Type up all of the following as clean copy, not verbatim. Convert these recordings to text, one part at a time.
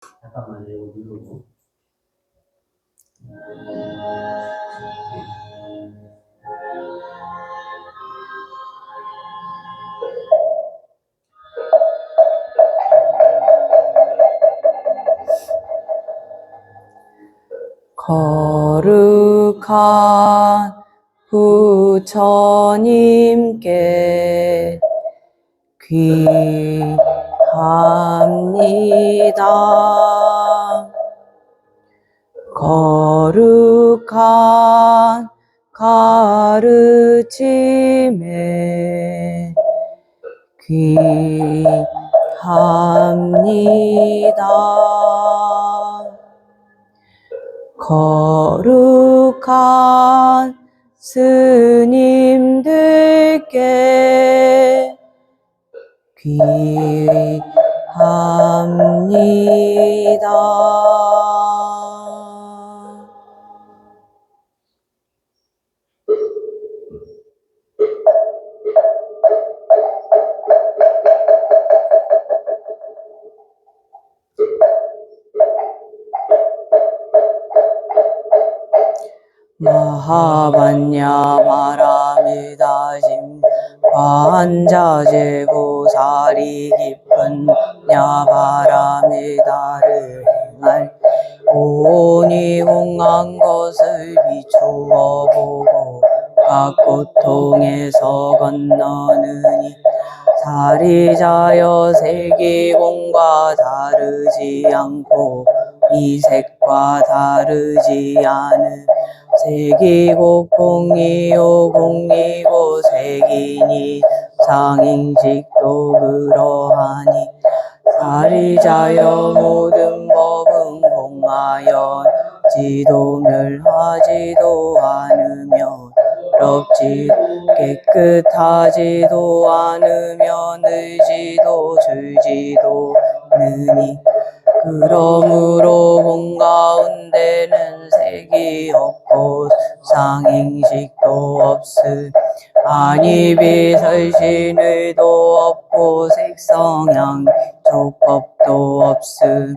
잠깐만요. 이거 누르고. 거룩한 부처님께 귀합니다. 거룩한 가르침에 귀합니다. 거룩한 스님들께 귀합니다. 마하반야 바라미다심 관자재보살이 깊은 야바라미다를 행할 오니 공한 것을 비추어 보고 각 고통에서 건너느니 사리자여 세기공과 다르지 않고 이색과 다르지 않은 색이고 공이요 공이고 색이니 상인식도 그러하니 사리자여 모든 법은 공하여지도 멸하지도 않으며 더럽지 깨끗하지도 않으며 늘지도 줄지도 않으니 그러므로 공 가운데는 색이 없고 상행식도 없음 아니 비설신의도 없고 색성향 촉법도 없음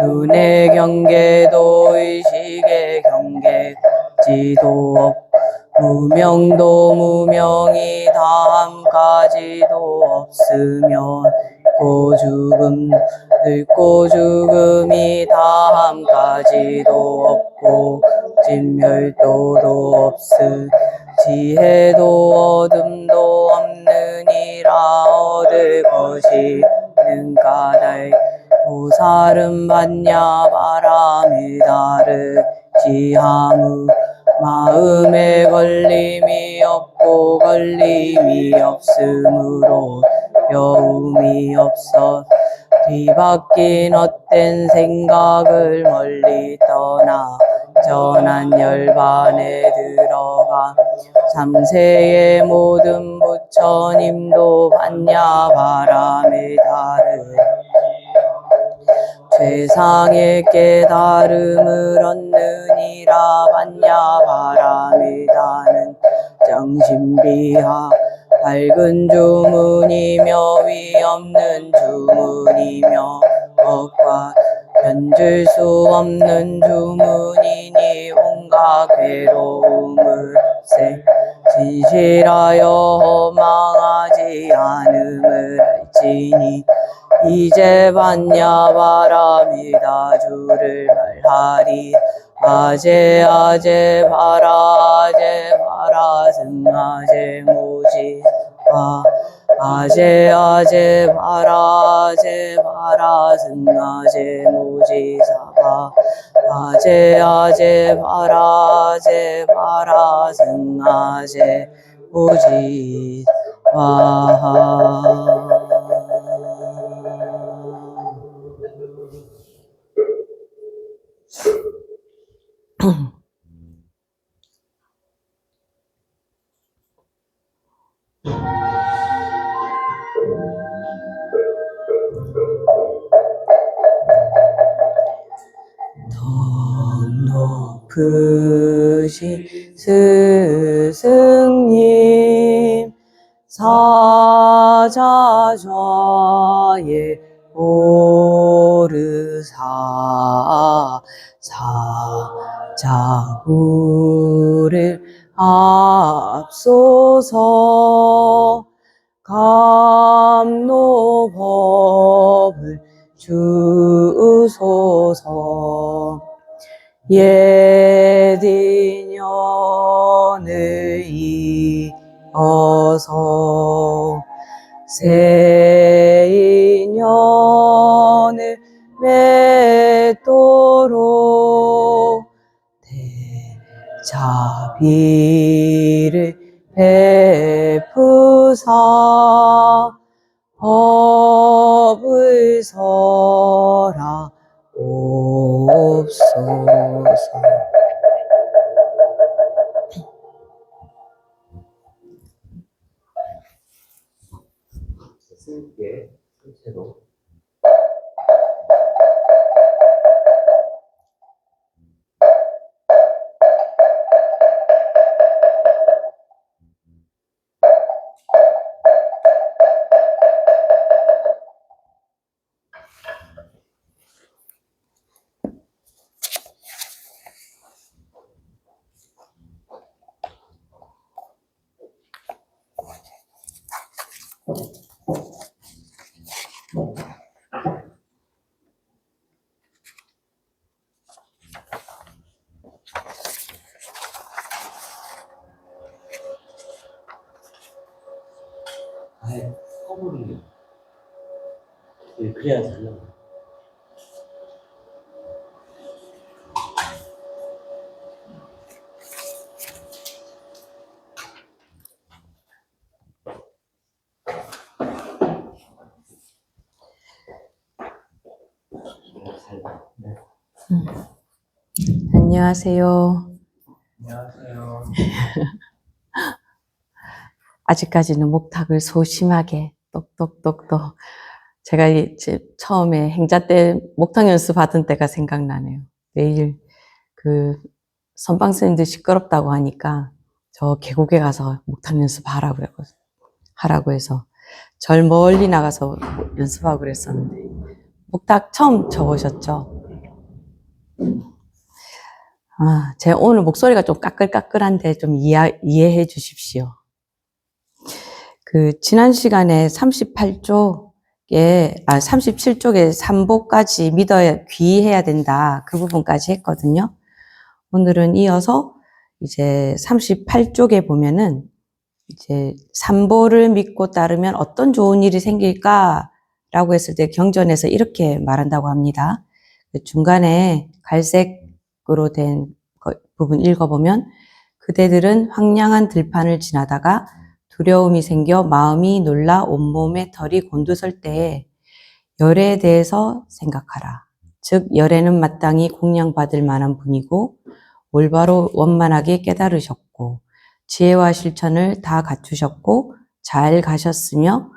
눈의 경계도 의식의 경계지도 없고 무명도 무명이 다함까지도 없으며 고죽음 늙고 죽음이 다함까지도 없고 진멸도도 없음 지혜도 어둠도 없느니라 얻을 것이 있는 까닭 보살은 반야 바라미다를 지하무 마음에 걸림이 없고 걸림이 없으므로 여움이 없어 뒤바뀐 헛된 생각을 멀리 떠나 전한 열반에 들어가 삼세의 모든 부처님도 반야 바라미다를 최상의 깨달음을 얻느니라 반야 바라미다는 정신비하 밝은 주문이며 위 없는 주문이며 법과 견줄 수 없는 주문이니 온갖 괴로움을 없애 진실하여 허망하지 않음을 알지니 이제 반야 바라미다 주를 말하리 아제 아제 바라 승아제 모지 아제 바라 승아제 모지 사바 아제 바라 승아제 모지 와 높으신 스승님 사자좌에 오르사 사자구를 앞서서 감노법을 주소서. 옛 인연을 이어서 새 인연을 맺도록 대자비를 베푸사 법을 설하 옵소서. 스님께 전체로 아예 허물이 그래야 잘 나와. 네. 안녕하세요. 안녕하세요. 아직까지는 목탁을 소심하게 똑똑똑똑. 제가 이제 처음에 행자 때 목탁 연습 받은 때가 생각나네요. 매일 그 선방 스님들 시끄럽다고 하니까 저 계곡에 가서 목탁 연습하라고 하라고 해서 절 멀리 나가서 연습하고 그랬었는데 목탁 처음 쳐보셨죠? 제 오늘 목소리가 좀 까끌까끌한데 좀 이해해 주십시오. 지난 시간에 37쪽에 삼보까지 믿어야 귀해야 된다. 그 부분까지 했거든요. 오늘은 이어서 이제 38쪽에 보면은 이제 삼보를 믿고 따르면 어떤 좋은 일이 생길까라고 했을 때 경전에서 이렇게 말한다고 합니다. 중간에 갈색으로 된 부분 읽어보면 그대들은 황량한 들판을 지나다가 두려움이 생겨 마음이 놀라 온몸에 털이 곤두설 때에 열에 대해서 생각하라. 즉 열에는 마땅히 공양받을 만한 분이고 올바로 원만하게 깨달으셨고 지혜와 실천을 다 갖추셨고 잘 가셨으며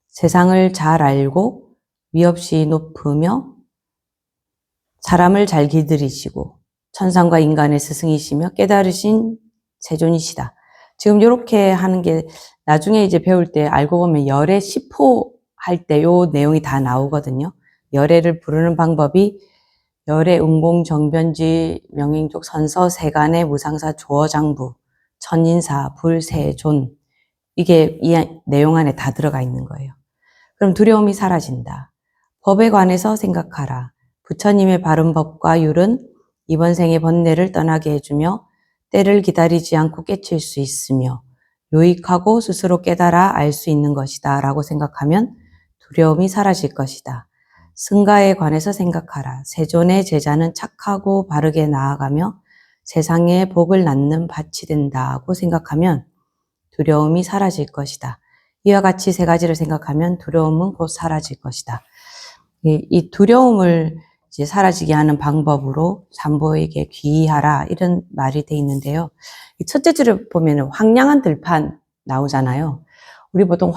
세상을 잘 알고 위없이 높으며 사람을 잘 기들이시고 천상과 인간의 스승이시며 깨달으신 세존이시다. 지금 이렇게 하는 게 나중에 이제 배울 때 알고 보면 열애 10호 할 때 요 내용이 다 나오거든요. 열애를 부르는 방법이 열애 응공정변지 명행족 선서 세간의 무상사 조어장부 천인사 불세존 이게 이 내용 안에 다 들어가 있는 거예요. 그럼 두려움이 사라진다. 법에 관해서 생각하라. 부처님의 바른 법과 율은 이번 생의 번뇌를 떠나게 해주며 때를 기다리지 않고 깨칠 수 있으며 유익하고 스스로 깨달아 알 수 있는 것이다 라고 생각하면 두려움이 사라질 것이다. 승가에 관해서 생각하라. 세존의 제자는 착하고 바르게 나아가며 세상에 복을 낳는 밭이 된다고 생각하면 두려움이 사라질 것이다. 이와 같이 세 가지를 생각하면 두려움은 곧 사라질 것이다. 이 두려움을 이제 사라지게 하는 방법으로 삼보에게 귀의하라 이런 말이 돼 있는데요. 이 첫째 줄을 보면 황량한 들판 나오잖아요. 우리 보통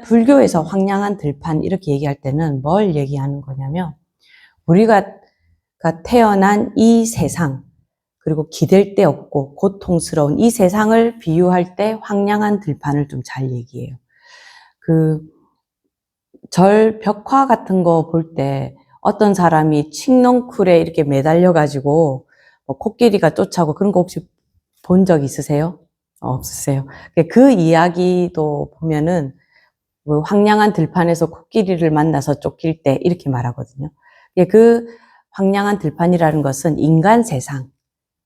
불교에서 황량한 들판 이렇게 얘기할 때는 뭘 얘기하는 거냐면 우리가 태어난 이 세상 그리고 기댈 데 없고 고통스러운 이 세상을 비유할 때 황량한 들판을 좀 잘 얘기해요. 절 벽화 같은 거 볼 때 어떤 사람이 칡넝쿨에 이렇게 매달려가지고 뭐 코끼리가 쫓아오고 그런 거 혹시 본 적 있으세요? 없으세요? 그 이야기도 보면은 뭐 황량한 들판에서 코끼리를 만나서 쫓길 때 이렇게 말하거든요. 그 황량한 들판이라는 것은 인간 세상,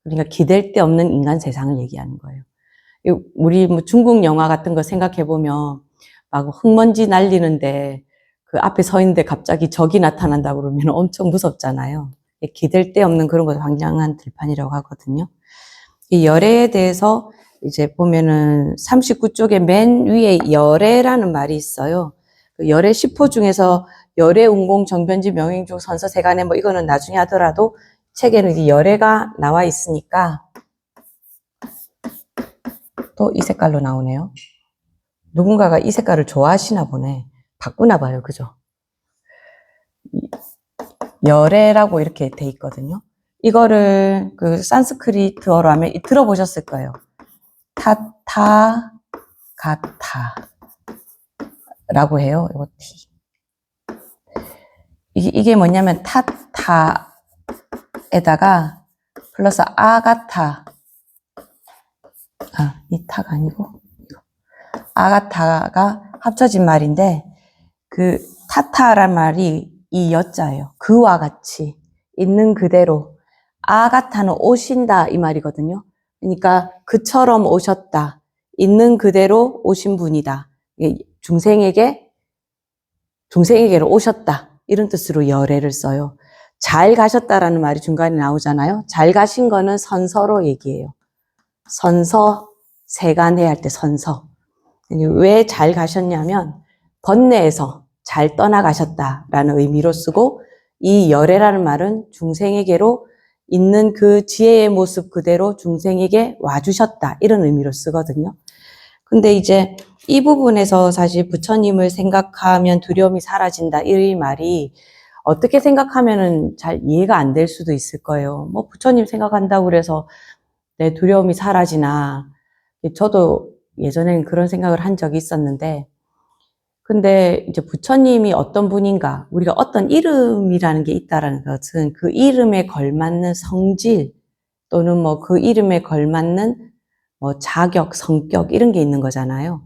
그러니까 기댈 데 없는 인간 세상을 얘기하는 거예요. 우리 뭐 중국 영화 같은 거 생각해 보면 막 흙먼지 날리는데 그 앞에 서 있는데 갑자기 적이 나타난다 그러면 엄청 무섭잖아요. 기댈 데 없는 그런 걸 황량한 들판이라고 하거든요. 이 열애에 대해서 이제 보면은 39쪽에 맨 위에 열애라는 말이 있어요. 그 열애 10호 중에서 열애, 운공, 정변지, 명행중, 선서, 세간에 뭐 이거는 나중에 하더라도 책에는 이 열애가 나와 있으니까 또 이 색깔로 나오네요. 누군가가 이 색깔을 좋아하시나 보네. 바꾸나 봐요. 그죠? 열애라고 이렇게 돼 있거든요. 이거를 그 산스크리트어로 하면 들어보셨을 거예요. 타타 가타 라고 해요. 이거 T. 이게 뭐냐면 타타에다가 플러스 아가타, 이 타가 아니고 아가타가 합쳐진 말인데 그 타타란 말이 이 여자예요. 그와 같이 있는 그대로. 아가타는 오신다 이 말이거든요. 그러니까 그처럼 오셨다. 있는 그대로 오신 분이다. 중생에게로 오셨다. 이런 뜻으로 열애를 써요. 잘 가셨다라는 말이 중간에 나오잖아요. 잘 가신 거는 선서로 얘기해요. 선서, 세간해 할 때 선서. 왜 잘 가셨냐면 번뇌에서 잘 떠나가셨다라는 의미로 쓰고, 이 열애라는 말은 중생에게로 있는 그 지혜의 모습 그대로 중생에게 와주셨다 이런 의미로 쓰거든요. 근데 이제 이 부분에서 사실 부처님을 생각하면 두려움이 사라진다 이 말이 어떻게 생각하면은 잘 이해가 안 될 수도 있을 거예요. 뭐 부처님 생각한다고 그래서 내 두려움이 사라지나. 저도 예전에는 그런 생각을 한 적이 있었는데, 근데 이제 부처님이 어떤 분인가, 우리가 어떤 이름이라는 게 있다라는 것은 그 이름에 걸맞는 성질 또는 뭐 그 이름에 걸맞는 뭐 자격, 성격 이런 게 있는 거잖아요.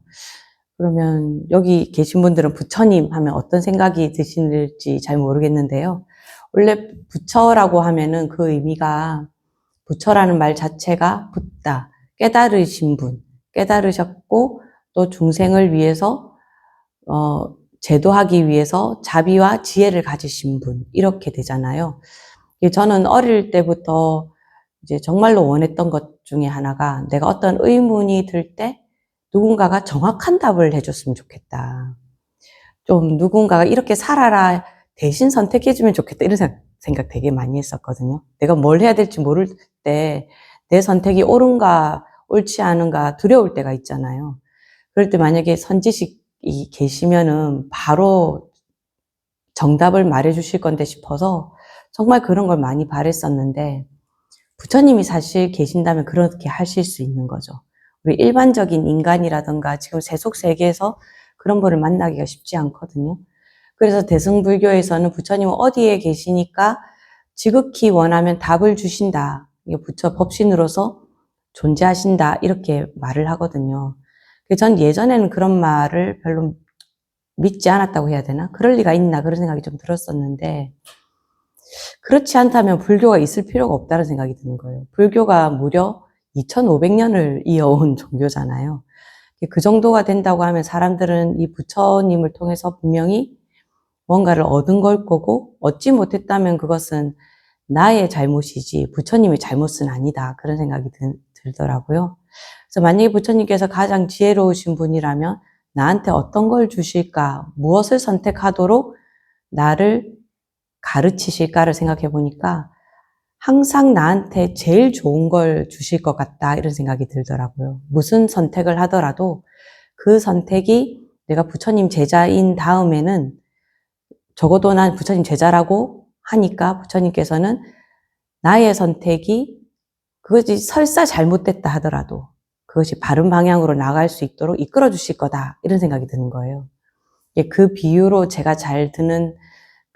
그러면 여기 계신 분들은 부처님 하면 어떤 생각이 드실지 잘 모르겠는데요. 원래 부처라고 하면은 그 의미가, 부처라는 말 자체가 붓다, 깨달으신 분, 깨달으셨고 또 중생을 위해서 제도하기 위해서 자비와 지혜를 가지신 분 이렇게 되잖아요. 저는 어릴 때부터 이제 정말로 원했던 것 중에 하나가, 내가 어떤 의문이 들 때 누군가가 정확한 답을 해줬으면 좋겠다. 좀 누군가가 이렇게 살아라 대신 선택해주면 좋겠다 이런 생각 되게 많이 했었거든요. 내가 뭘 해야 될지 모를 때 내 선택이 옳은가 옳지 않은가 두려울 때가 있잖아요. 그럴 때 만약에 선지식이 계시면은 바로 정답을 말해주실 건데 싶어서 정말 그런 걸 많이 바랬었는데, 부처님이 사실 계신다면 그렇게 하실 수 있는 거죠. 우리 일반적인 인간이라든가 지금 세속 세계에서 그런 분을 만나기가 쉽지 않거든요. 그래서 대승불교에서는 부처님은 어디에 계시니까 지극히 원하면 답을 주신다. 부처 법신으로서 존재하신다. 이렇게 말을 하거든요. 전 예전에는 그런 말을 별로 믿지 않았다고 해야 되나? 그럴 리가 있나? 그런 생각이 좀 들었었는데, 그렇지 않다면 불교가 있을 필요가 없다는 생각이 드는 거예요. 불교가 무려 2500년을 이어온 종교잖아요. 그 정도가 된다고 하면 사람들은 이 부처님을 통해서 분명히 뭔가를 얻은 걸 거고, 얻지 못했다면 그것은 나의 잘못이지 부처님의 잘못은 아니다. 그런 생각이 들더라고요. 그래서 만약에 부처님께서 가장 지혜로우신 분이라면 나한테 어떤 걸 주실까, 무엇을 선택하도록 나를 가르치실까를 생각해 보니까 항상 나한테 제일 좋은 걸 주실 것 같다 이런 생각이 들더라고요. 무슨 선택을 하더라도 그 선택이 내가 부처님 제자인 다음에는, 적어도 난 부처님 제자라고 하니까 부처님께서는 나의 선택이 그것이 설사 잘못됐다 하더라도 그것이 바른 방향으로 나갈 수 있도록 이끌어 주실 거다 이런 생각이 드는 거예요. 그 비유로 제가 잘 드는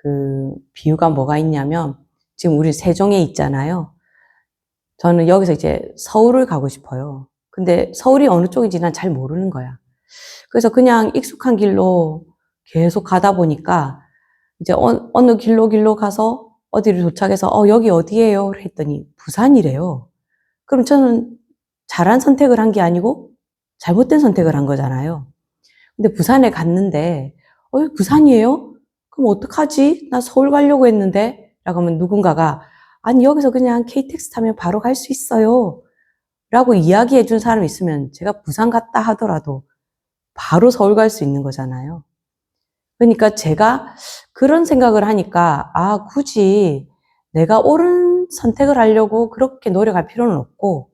그 비유가 뭐가 있냐면, 지금 우리 세종에 있잖아요. 저는 여기서 이제 서울을 가고 싶어요. 근데 서울이 어느 쪽인지 난 잘 모르는 거야. 그래서 그냥 익숙한 길로 계속 가다 보니까 이제 어느 길로 가서 어디를 도착해서 여기 어디예요? 했더니 부산이래요. 그럼 저는 잘한 선택을 한 게 아니고 잘못된 선택을 한 거잖아요. 근데 부산에 갔는데 부산이에요? 그럼 어떡하지? 나 서울 가려고 했는데 라고 하면 누군가가 아니 여기서 그냥 KTX 타면 바로 갈 수 있어요 라고 이야기해 준 사람이 있으면 제가 부산 갔다 하더라도 바로 서울 갈 수 있는 거잖아요. 그러니까 제가 그런 생각을 하니까 굳이 내가 옳은 선택을 하려고 그렇게 노력할 필요는 없고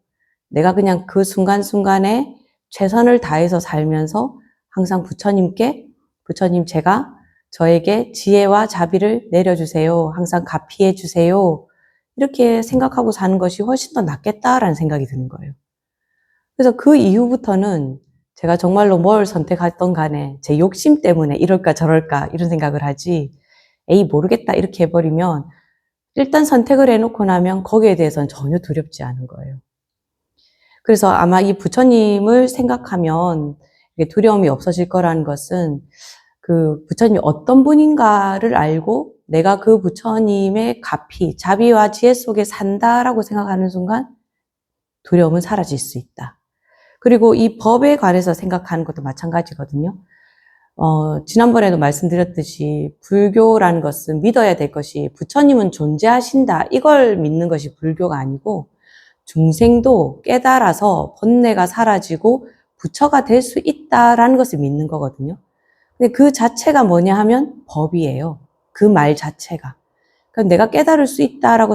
내가 그냥 그 순간순간에 최선을 다해서 살면서 항상 부처님 제가 저에게 지혜와 자비를 내려주세요. 항상 가피해 주세요. 이렇게 생각하고 사는 것이 훨씬 더 낫겠다라는 생각이 드는 거예요. 그래서 그 이후부터는 제가 정말로 뭘 선택했던 간에 제 욕심 때문에 이럴까 저럴까 이런 생각을 하지 에이 모르겠다 이렇게 해버리면 일단 선택을 해놓고 나면 거기에 대해서는 전혀 두렵지 않은 거예요. 그래서 아마 이 부처님을 생각하면 두려움이 없어질 거라는 것은 그 부처님이 어떤 분인가를 알고 내가 그 부처님의 가피, 자비와 지혜 속에 산다라고 생각하는 순간 두려움은 사라질 수 있다. 그리고 이 법에 관해서 생각하는 것도 마찬가지거든요. 지난번에도 말씀드렸듯이 불교라는 것은 믿어야 될 것이 부처님은 존재하신다. 이걸 믿는 것이 불교가 아니고 중생도 깨달아서 번뇌가 사라지고 부처가 될 수 있다라는 것을 믿는 거거든요. 근데 그 자체가 뭐냐 하면 법이에요. 그 말 자체가. 그러니까 내가 깨달을 수 있다라고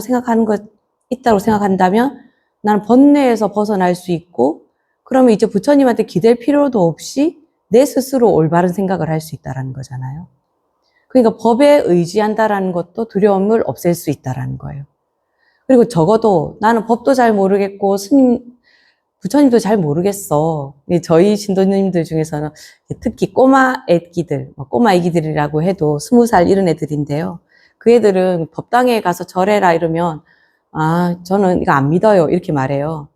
있다고 생각한다면 나는 번뇌에서 벗어날 수 있고 그러면 이제 부처님한테 기댈 필요도 없이 내 스스로 올바른 생각을 할 수 있다라는 거잖아요. 그러니까 법에 의지한다라는 것도 두려움을 없앨 수 있다라는 거예요. 그리고 적어도 나는 법도 잘 모르겠고 부처님도 잘 모르겠어. 저희 신도님들 중에서는 특히 꼬마 애기들이라고 해도 20살 이런 애들인데요. 그 애들은 법당에 가서 절해라 이러면 저는 이거 안 믿어요 이렇게 말해요.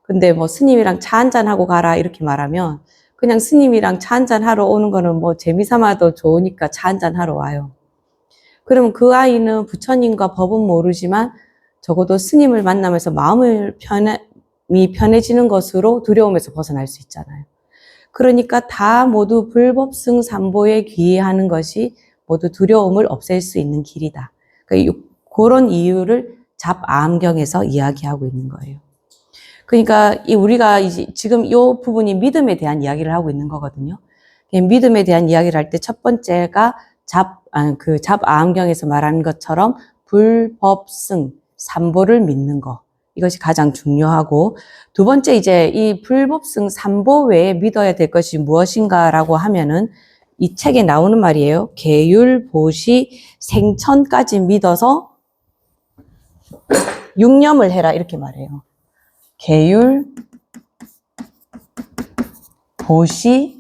근데 뭐 스님이랑 차 한잔하고 가라 이렇게 말하면 그냥 스님이랑 차 한잔 하러 오는 거는 뭐 재미삼아도 좋으니까 차 한잔 하러 와요. 그러면 그 아이는 부처님과 법은 모르지만 적어도 스님을 만나면서 마음이 편해지는 것으로 두려움에서 벗어날 수 있잖아요. 그러니까 다 모두 불법승삼보에 귀의하는 것이 모두 두려움을 없앨 수 있는 길이다. 그런 이유를 잡암경에서 이야기하고 있는 거예요. 그러니까 우리가 지금 이 부분이 믿음에 대한 이야기를 하고 있는 거거든요. 믿음에 대한 이야기를 할 때 첫 번째가 잡암경에서 말하는 것처럼 불법승, 삼보를 믿는 거. 이것이 가장 중요하고 두 번째 이제 이 불법승 삼보 외에 믿어야 될 것이 무엇인가라고 하면은 이 책에 나오는 말이에요. 계율, 보시, 생천까지 믿어서 육념을 해라 이렇게 말해요. 계율, 보시,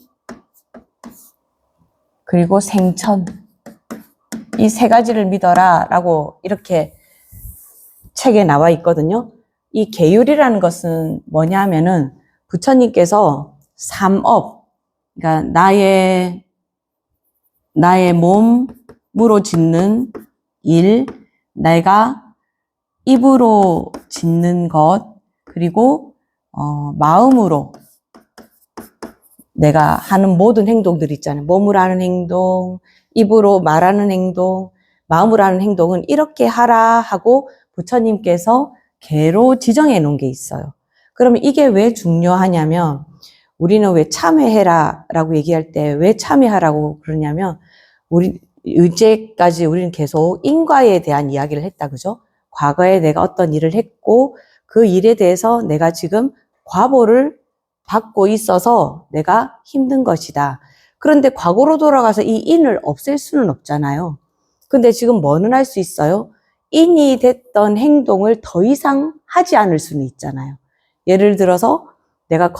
그리고 생천 이 세 가지를 믿어라 라고 이렇게 책에 나와 있거든요. 이 계율이라는 것은 뭐냐 하면은 부처님께서 삼업, 그러니까 나의 몸으로 짓는 일, 내가 입으로 짓는 것, 그리고 마음으로 내가 하는 모든 행동들 있잖아요. 몸으로 하는 행동, 입으로 말하는 행동, 마음으로 하는 행동은 이렇게 하라 하고 부처님께서 계로 지정해 놓은 게 있어요. 그러면 이게 왜 중요하냐면 우리는 왜 참회해라 라고 얘기할 때 왜 참회하라고 그러냐면 이제까지 우리는 계속 인과에 대한 이야기를 했다. 그죠? 과거에 내가 어떤 일을 했고 그 일에 대해서 내가 지금 과보를 받고 있어서 내가 힘든 것이다. 그런데 과거로 돌아가서 이 인을 없앨 수는 없잖아요. 근데 지금 뭐는 할 수 있어요? 인이 됐던 행동을 더 이상 하지 않을 수는 있잖아요. 예를 들어서 내가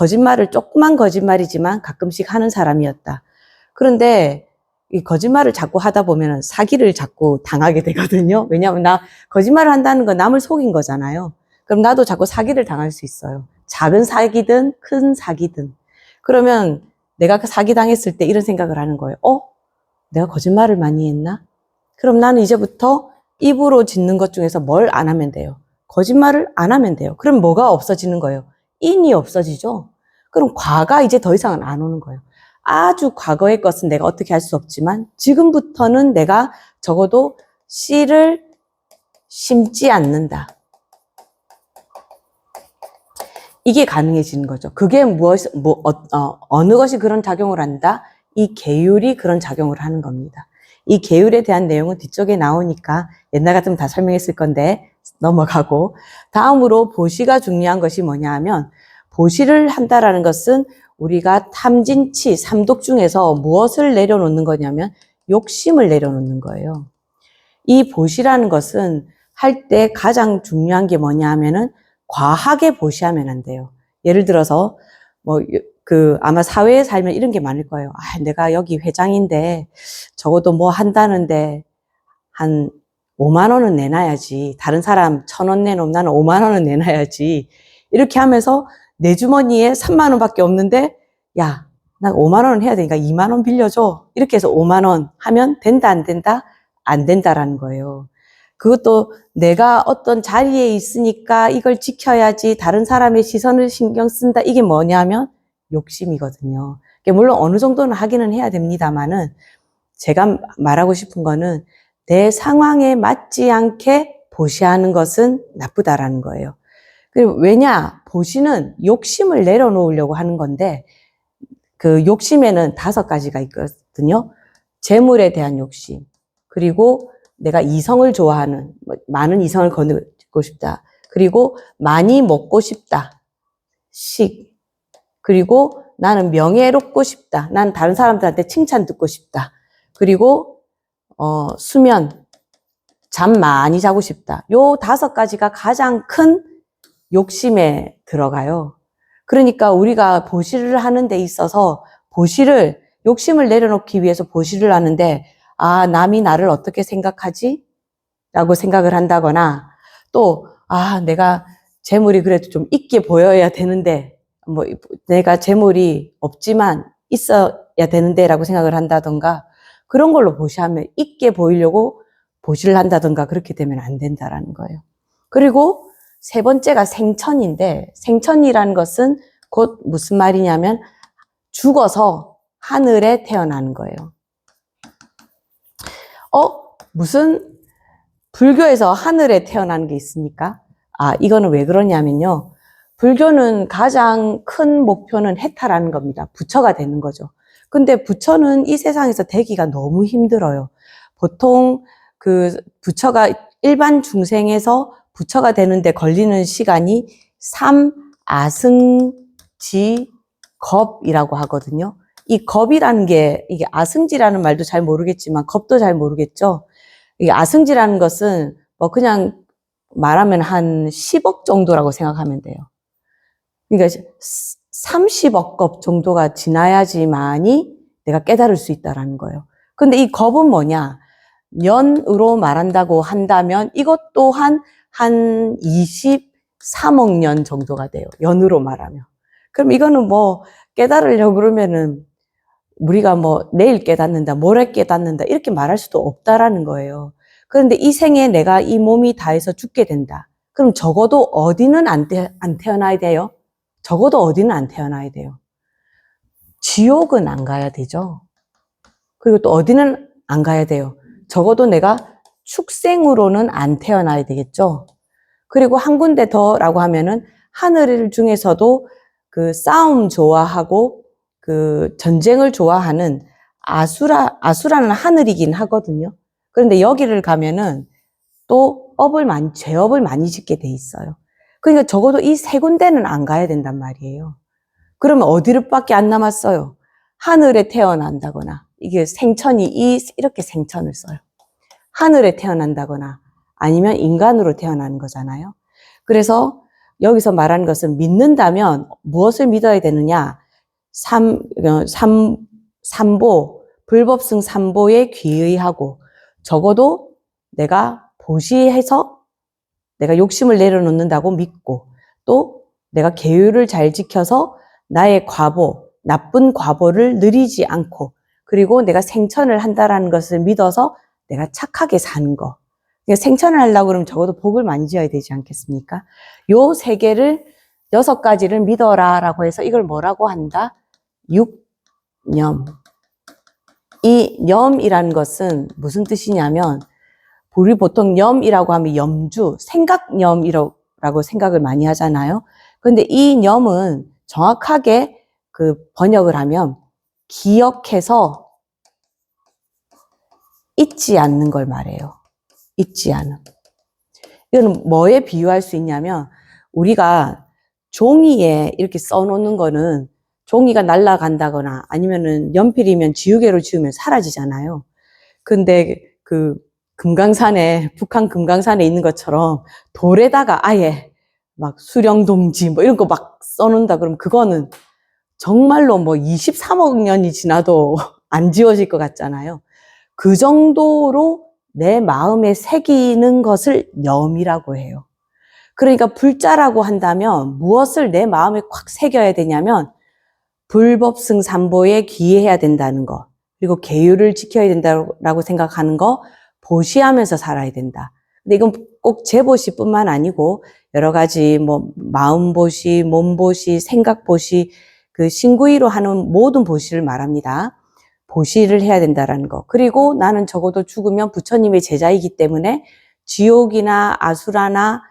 조그만 거짓말이지만 가끔씩 하는 사람이었다. 그런데 이 거짓말을 자꾸 하다 보면 사기를 자꾸 당하게 되거든요. 왜냐하면 나 거짓말을 한다는 건 남을 속인 거잖아요. 그럼 나도 자꾸 사기를 당할 수 있어요. 작은 사기든 큰 사기든. 그러면 내가 그 사기 당했을 때 이런 생각을 하는 거예요. 내가 거짓말을 많이 했나? 그럼 나는 이제부터 입으로 짓는 것 중에서 뭘 안 하면 돼요? 거짓말을 안 하면 돼요. 그럼 뭐가 없어지는 거예요? 인이 없어지죠? 그럼 과가 이제 더 이상은 안 오는 거예요. 아주 과거의 것은 내가 어떻게 할 수 없지만 지금부터는 내가 적어도 씨를 심지 않는다. 이게 가능해지는 거죠. 그게 어느 것이 그런 작용을 한다? 이 계율이 그런 작용을 하는 겁니다. 이 계율에 대한 내용은 뒤쪽에 나오니까 옛날 같으면 다 설명했을 건데 넘어가고, 다음으로 보시가 중요한 것이 뭐냐 하면, 보시를 한다라는 것은 우리가 탐진치, 삼독 중에서 무엇을 내려놓는 거냐면 욕심을 내려놓는 거예요. 이 보시라는 것은 할 때 가장 중요한 게 뭐냐 하면은 과하게 보시하면 안 돼요. 예를 들어서 아마 사회에 살면 이런 게 많을 거예요. 내가 여기 회장인데 적어도 뭐 한다는데 한 5만 원은 내놔야지. 다른 사람 1,000원 내놓으면 나는 5만 원은 내놔야지. 이렇게 하면서 내 주머니에 3만 원밖에 없는데, 야, 나 5만 원은 해야 되니까 2만 원 빌려줘. 이렇게 해서 5만 원 하면 된다, 안 된다? 안 된다라는 거예요. 그것도 내가 어떤 자리에 있으니까 이걸 지켜야지, 다른 사람의 시선을 신경 쓴다. 이게 뭐냐면 욕심이거든요. 물론 어느 정도는 하기는 해야 됩니다만은, 제가 말하고 싶은 거는 내 상황에 맞지 않게 보시하는 것은 나쁘다라는 거예요. 왜냐? 보시는 욕심을 내려놓으려고 하는 건데, 그 욕심에는 5가지가 있거든요. 재물에 대한 욕심, 그리고 내가 이성을 좋아하는, 많은 이성을 거두고 싶다, 그리고 많이 먹고 싶다, 식, 그리고 나는 명예롭고 싶다, 난 다른 사람들한테 칭찬 듣고 싶다, 그리고 수면, 잠 많이 자고 싶다. 요 5가지가 가장 큰 욕심에 들어가요. 그러니까 우리가 보시를 하는 데 있어서 욕심을 내려놓기 위해서 보시를 하는데, 남이 나를 어떻게 생각하지? 라고 생각을 한다거나, 또, 내가 재물이 그래도 좀 있게 보여야 되는데, 내가 재물이 없지만 있어야 되는데 라고 생각을 한다던가, 그런 걸로 보시하면 있게 보이려고 보시를 한다던가, 그렇게 되면 안 된다라는 거예요. 그리고 3번째가 생천인데, 생천이라는 것은 곧 무슨 말이냐면 죽어서 하늘에 태어나는 거예요. 무슨 불교에서 하늘에 태어나는 게 있습니까? 이거는 왜 그러냐면요. 불교는 가장 큰 목표는 해탈하는 겁니다. 부처가 되는 거죠. 근데 부처는 이 세상에서 되기가 너무 힘들어요. 보통 부처가 일반 중생에서 부처가 되는데 걸리는 시간이 3아승지겁이라고 하거든요. 이 겁이라는 게, 이게 아승지라는 말도 잘 모르겠지만 겁도 잘 모르겠죠. 이게 아승지라는 것은 그냥 말하면 한 10억 정도라고 생각하면 돼요. 그러니까 30억 겁 정도가 지나야지만이 내가 깨달을 수 있다라는 거예요. 근데 이 겁은 뭐냐? 년으로 말한다고 한다면 이것 또한 한 23억 년 정도가 돼요. 연으로 말하면. 그럼 이거는 깨달으려고 그러면은 우리가 내일 깨닫는다, 모레 깨닫는다, 이렇게 말할 수도 없다라는 거예요. 그런데 이 생에 내가 이 몸이 다해서 죽게 된다. 그럼 적어도 어디는 안 태어나야 돼요? 적어도 어디는 안 태어나야 돼요? 지옥은 안 가야 되죠. 그리고 또 어디는 안 가야 돼요? 적어도 내가 축생으로는 안 태어나야 되겠죠. 그리고 한 군데 더라고 하면은 하늘 중에서도 그 싸움 좋아하고 그 전쟁을 좋아하는 아수라는 하늘이긴 하거든요. 그런데 여기를 가면은 또 죄업을 많이 짓게 돼 있어요. 그러니까 적어도 이 3군데는 안 가야 된단 말이에요. 그러면 어디로밖에 안 남았어요? 하늘에 태어난다거나, 이게 생천이 이렇게 생천을 써요. 하늘에 태어난다거나 아니면 인간으로 태어나는 거잖아요. 그래서 여기서 말하는 것은 믿는다면 무엇을 믿어야 되느냐? 삼보, 불법승 삼보에 귀의하고 적어도 내가 보시해서 내가 욕심을 내려놓는다고 믿고 또 내가 계율을 잘 지켜서 나의 과보, 나쁜 과보를 느리지 않고 그리고 내가 생천을 한다라는 것을 믿어서 내가 착하게 사는 거. 그러니까 생천을 하려고 그러면 적어도 복을 많이 지어야 되지 않겠습니까? 요 세 개를 6가지를 믿어라 라고 해서 이걸 뭐라고 한다? 육념. 이 념이라는 것은 무슨 뜻이냐면 우리 보통 념이라고 하면 염주, 생각념이라고 생각을 많이 하잖아요. 그런데 이 념은 정확하게 그 번역을 하면 기억해서 잊지 않는 걸 말해요. 잊지 않음. 이거는 뭐에 비유할 수 있냐면 우리가 종이에 이렇게 써놓는 거는 종이가 날아간다거나 아니면은 연필이면 지우개로 지우면 사라지잖아요. 근데 그 금강산에, 북한 금강산에 있는 것처럼 돌에다가 아예 막 수령동지 뭐 이런 거 막 써놓는다 그러면 그거는 정말로 뭐 23억 년이 지나도 안 지워질 것 같잖아요. 그 정도로 내 마음에 새기는 것을 념이라고 해요. 그러니까 불자라고 한다면 무엇을 내 마음에 콱 새겨야 되냐면 불법승 삼보에 귀의해야 된다는 거, 그리고 계율을 지켜야 된다고 생각하는 거, 보시하면서 살아야 된다. 근데 이건 꼭 재보시뿐만 아니고 여러 가지 뭐 마음보시, 몸보시, 생각보시, 그 신구이로 하는 모든 보시를 말합니다. 보시를 해야 된다라는 거. 그리고 나는 적어도 죽으면 부처님의 제자이기 때문에 지옥이나 아수라나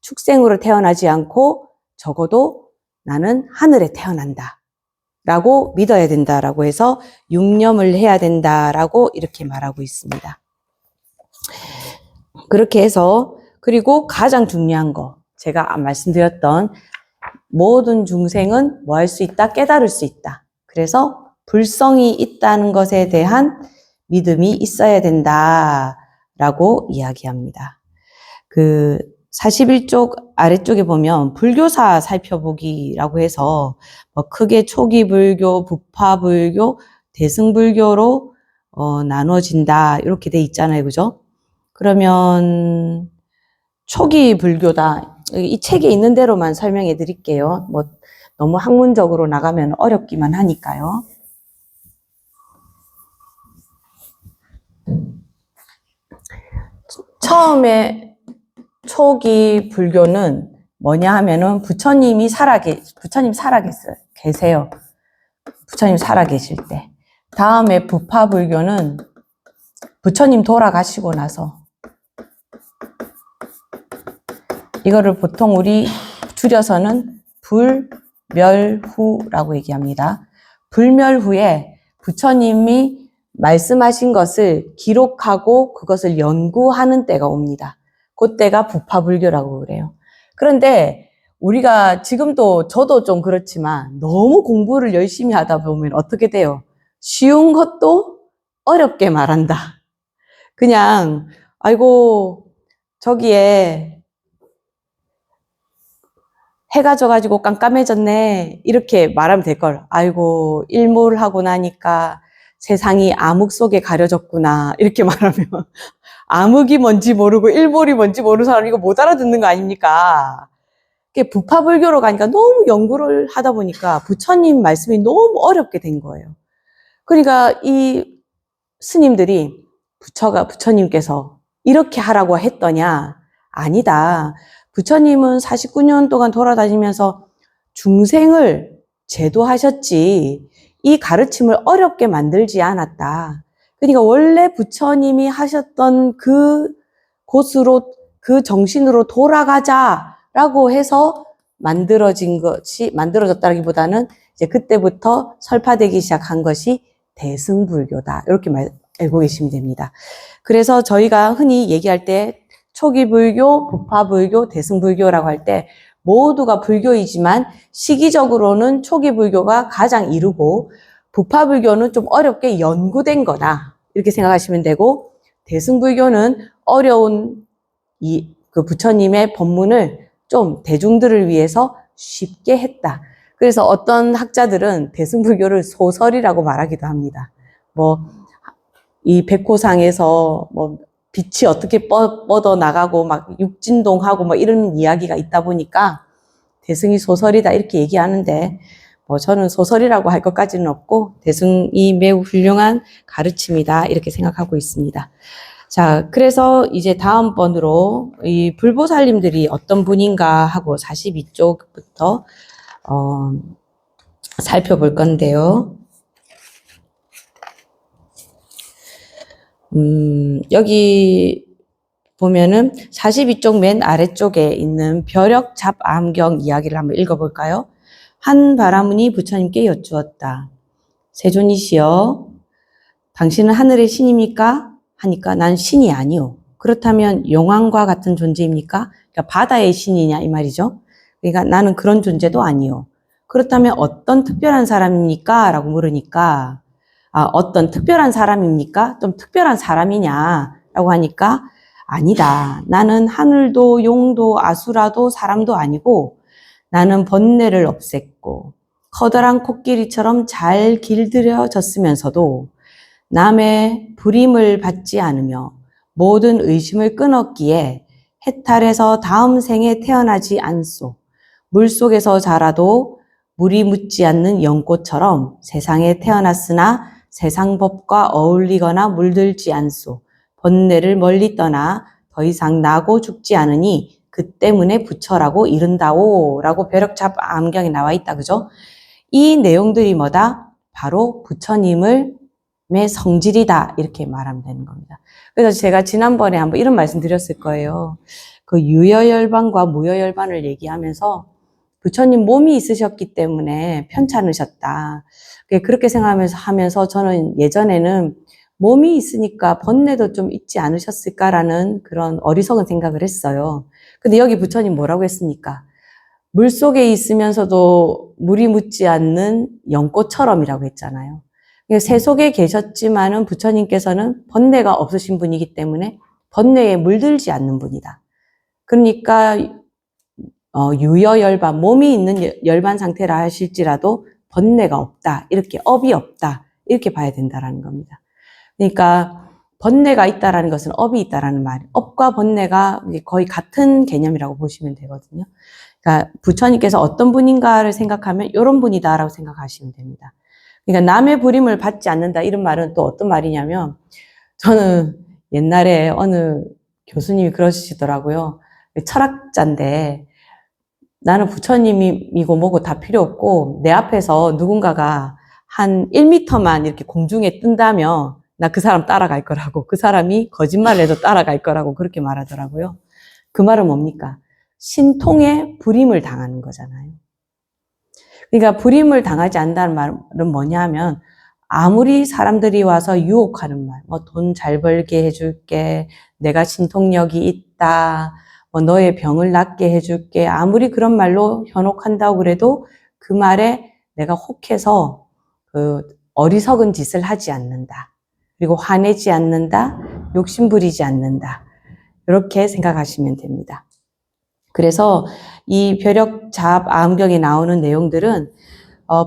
축생으로 태어나지 않고 적어도 나는 하늘에 태어난다 라고 믿어야 된다라고 해서 육념을 해야 된다라고 이렇게 말하고 있습니다. 그렇게 해서 그리고 가장 중요한 거 제가 말씀드렸던 모든 중생은 뭐 할 수 있다? 깨달을 수 있다. 그래서 불성이 있다는 것에 대한 믿음이 있어야 된다라고 이야기합니다. 그 41쪽 아래쪽에 보면 불교사 살펴보기라고 해서 뭐 크게 초기 불교, 부파 불교, 대승 불교로 나눠진다 이렇게 돼 있잖아요, 그죠? 그러면 초기 불교다. 이 책에 있는 대로만 설명해 드릴게요. 뭐 너무 학문적으로 나가면 어렵기만 하니까요. 처음에 초기 불교는 뭐냐 하면은 부처님 계세요. 부처님 살아계실 때. 다음에 부파 불교는 부처님 돌아가시고 나서. 이거를 보통 우리 줄여서는 불멸후라고 얘기합니다. 불멸후에 부처님이 말씀하신 것을 기록하고 그것을 연구하는 때가 옵니다. 그때가 부파불교라고 그래요. 그런데 우리가 지금도 저도 좀 그렇지만 너무 공부를 열심히 하다 보면 어떻게 돼요? 쉬운 것도 어렵게 말한다. 그냥 아이고 저기에 해가 져가지고 깜깜해졌네 이렇게 말하면 될 걸. 아이고 일몰 하고 나니까 세상이 암흑 속에 가려졌구나 이렇게 말하면 암흑이 뭔지 모르고 일몰이 뭔지 모르는 사람 이거 못 알아듣는 거 아닙니까? 부파불교로 가니까 너무 연구를 하다 보니까 부처님 말씀이 너무 어렵게 된 거예요. 그러니까 이 스님들이 부처님께서 이렇게 하라고 했더냐? 아니다. 부처님은 49년 동안 돌아다니면서 중생을 제도하셨지 이 가르침을 어렵게 만들지 않았다. 그러니까 원래 부처님이 하셨던 그 곳으로 그 정신으로 돌아가자라고 해서 만들어졌다기보다는 이제 그때부터 설파되기 시작한 것이 대승불교다. 이렇게 알고 계시면 됩니다. 그래서 저희가 흔히 얘기할 때 초기 불교, 부파 불교, 대승 불교라고 할 때 모두가 불교이지만 시기적으로는 초기 불교가 가장 이르고 부파 불교는 좀 어렵게 연구된 거다. 이렇게 생각하시면 되고 대승 불교는 어려운 그 부처님의 법문을 좀 대중들을 위해서 쉽게 했다. 그래서 어떤 학자들은 대승 불교를 소설이라고 말하기도 합니다. 뭐 이 백호상에서 뭐 빛이 어떻게 뻗어 나가고 막 육진동하고 뭐 이런 이야기가 있다 보니까 대승이 소설이다 이렇게 얘기하는데 뭐 저는 소설이라고 할 것까지는 없고 대승이 매우 훌륭한 가르침이다 이렇게 생각하고 있습니다. 자, 그래서 이제 다음번으로 이 불보살님들이 어떤 분인가 하고 42쪽부터 살펴볼 건데요. 여기 보면은 42쪽 맨 아래쪽에 있는 벼력 잡암경 이야기를 한번 읽어볼까요? 한 바라문이 부처님께 여쭈었다. 세존이시여, 당신은 하늘의 신입니까? 하니까 난 신이 아니오. 그렇다면 용왕과 같은 존재입니까? 그러니까 바다의 신이냐 이 말이죠. 그러니까 나는 그런 존재도 아니오. 그렇다면 어떤 특별한 사람입니까? 라고 물으니까 어떤 특별한 사람입니까? 좀 특별한 사람이냐? 라고 하니까 아니다. 나는 하늘도 용도 아수라도 사람도 아니고 나는 번뇌를 없앴고 커다란 코끼리처럼 잘 길들여졌으면서도 남의 불임을 받지 않으며 모든 의심을 끊었기에 해탈해서 다음 생에 태어나지 않소. 물속에서 자라도 물이 묻지 않는 연꽃처럼 세상에 태어났으나 세상 법과 어울리거나 물들지 않소. 번뇌를 멀리 떠나 더 이상 나고 죽지 않으니 그 때문에 부처라고 이른다오 라고 벼력잡 암경에 나와 있다. 그죠? 이 내용들이 뭐다? 바로 부처님의 성질이다 이렇게 말하면 되는 겁니다. 그래서 제가 지난번에 한번 이런 말씀 드렸을 거예요. 그 유여열반과 무여열반을 얘기하면서 부처님 몸이 있으셨기 때문에 편찮으셨다. 그렇게 생각하면서 저는 예전에는 몸이 있으니까 번뇌도 좀 있지 않으셨을까라는 그런 어리석은 생각을 했어요. 근데 여기 부처님 뭐라고 했습니까? 물속에 있으면서도 물이 묻지 않는 연꽃처럼이라고 했잖아요. 새 속에 계셨지만은 부처님께서는 번뇌가 없으신 분이기 때문에 번뇌에 물들지 않는 분이다. 그러니까 유여열반, 몸이 있는 열반 상태라 하실지라도 번뇌가 없다. 이렇게 업이 없다. 이렇게 봐야 된다라는 겁니다. 그러니까 번뇌가 있다라는 것은 업이 있다라는 말. 업과 번뇌가 거의 같은 개념이라고 보시면 되거든요. 그러니까 부처님께서 어떤 분인가를 생각하면 이런 분이다라고 생각하시면 됩니다. 그러니까 남의 부림을 받지 않는다 이런 말은 또 어떤 말이냐면 저는 옛날에 어느 교수님이 그러시더라고요. 철학자인데 나는 부처님이고 뭐고 다 필요 없고 내 앞에서 누군가가 한 1m만 이렇게 공중에 뜬다면 나 그 사람 따라갈 거라고 그 사람이 거짓말을 해도 따라갈 거라고 그렇게 말하더라고요. 그 말은 뭡니까? 신통에 불임을 당하는 거잖아요. 그러니까 불임을 당하지 않는다는 말은 뭐냐면 아무리 사람들이 와서 유혹하는 말, 뭐 돈 잘 벌게 해줄게, 내가 신통력이 있다, 뭐 너의 병을 낫게 해줄게, 아무리 그런 말로 현혹한다고 그래도 그 말에 내가 혹해서 그 어리석은 짓을 하지 않는다. 그리고 화내지 않는다, 욕심 부리지 않는다. 이렇게 생각하시면 됩니다. 그래서 이 벼력잡 암경에 나오는 내용들은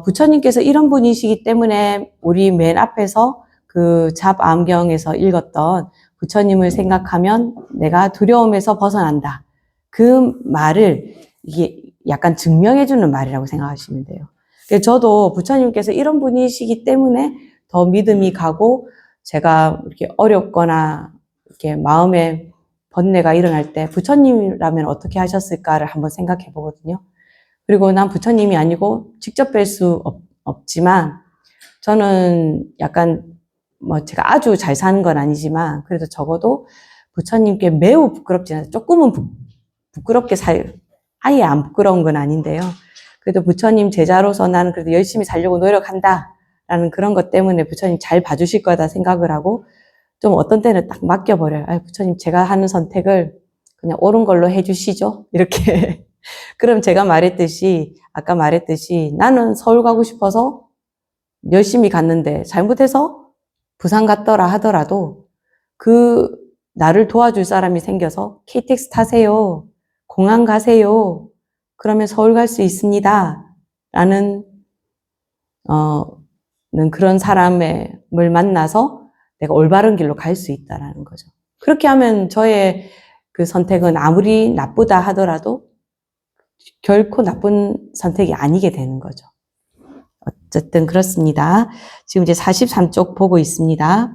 부처님께서 이런 분이시기 때문에 우리 맨 앞에서 그 잡암경에서 읽었던 부처님을 생각하면 내가 두려움에서 벗어난다. 그 말을 이게 약간 증명해주는 말이라고 생각하시면 돼요. 저도 부처님께서 이런 분이시기 때문에 더 믿음이 가고 제가 이렇게 어렵거나 이렇게 마음에 번뇌가 일어날 때 부처님이라면 어떻게 하셨을까를 한번 생각해 보거든요. 그리고 난 부처님이 아니고 직접 뵐 수 없지만 저는 약간 뭐 제가 아주 잘 사는 건 아니지만 그래도 적어도 부처님께 매우 부끄럽지 않아요. 조금은 부끄럽게 아예 안 부끄러운 건 아닌데요. 그래도 부처님 제자로서 나는 그래도 열심히 살려고 노력한다라는 그런 것 때문에 부처님 잘 봐주실 거다 생각을 하고 좀 어떤 때는 딱 맡겨버려요. 부처님 제가 하는 선택을 그냥 옳은 걸로 해주시죠. 이렇게. 그럼 제가 아까 말했듯이 나는 서울 가고 싶어서 열심히 갔는데 잘못해서 부산 갔더라 하더라도 그 나를 도와줄 사람이 생겨서 KTX 타세요. 공항 가세요. 그러면 서울 갈 수 있습니다. 라는 그런 사람을 만나서 내가 올바른 길로 갈 수 있다라는 거죠. 그렇게 하면 저의 그 선택은 아무리 나쁘다 하더라도 결코 나쁜 선택이 아니게 되는 거죠. 어쨌든 그렇습니다. 지금 이제 43쪽 보고 있습니다.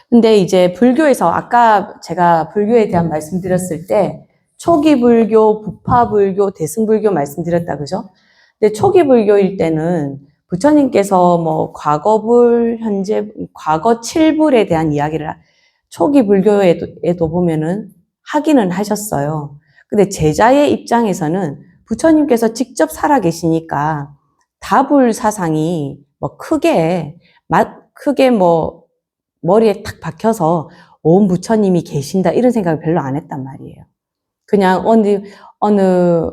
근데 이제 불교에서 아까 제가 불교에 대한 말씀드렸을 때 초기 불교, 부파 불교, 대승불교 말씀드렸다 그죠? 근데 초기 불교일 때는 부처님께서 뭐 과거불, 현재 과거 7불에 대한 이야기를 초기 불교에도 보면은 하기는 하셨어요. 근데 제자의 입장에서는 부처님께서 직접 살아계시니까 다불 사상이 뭐 크게 뭐 머리에 탁 박혀서 온 부처님이 계신다 이런 생각을 별로 안 했단 말이에요. 그냥 어느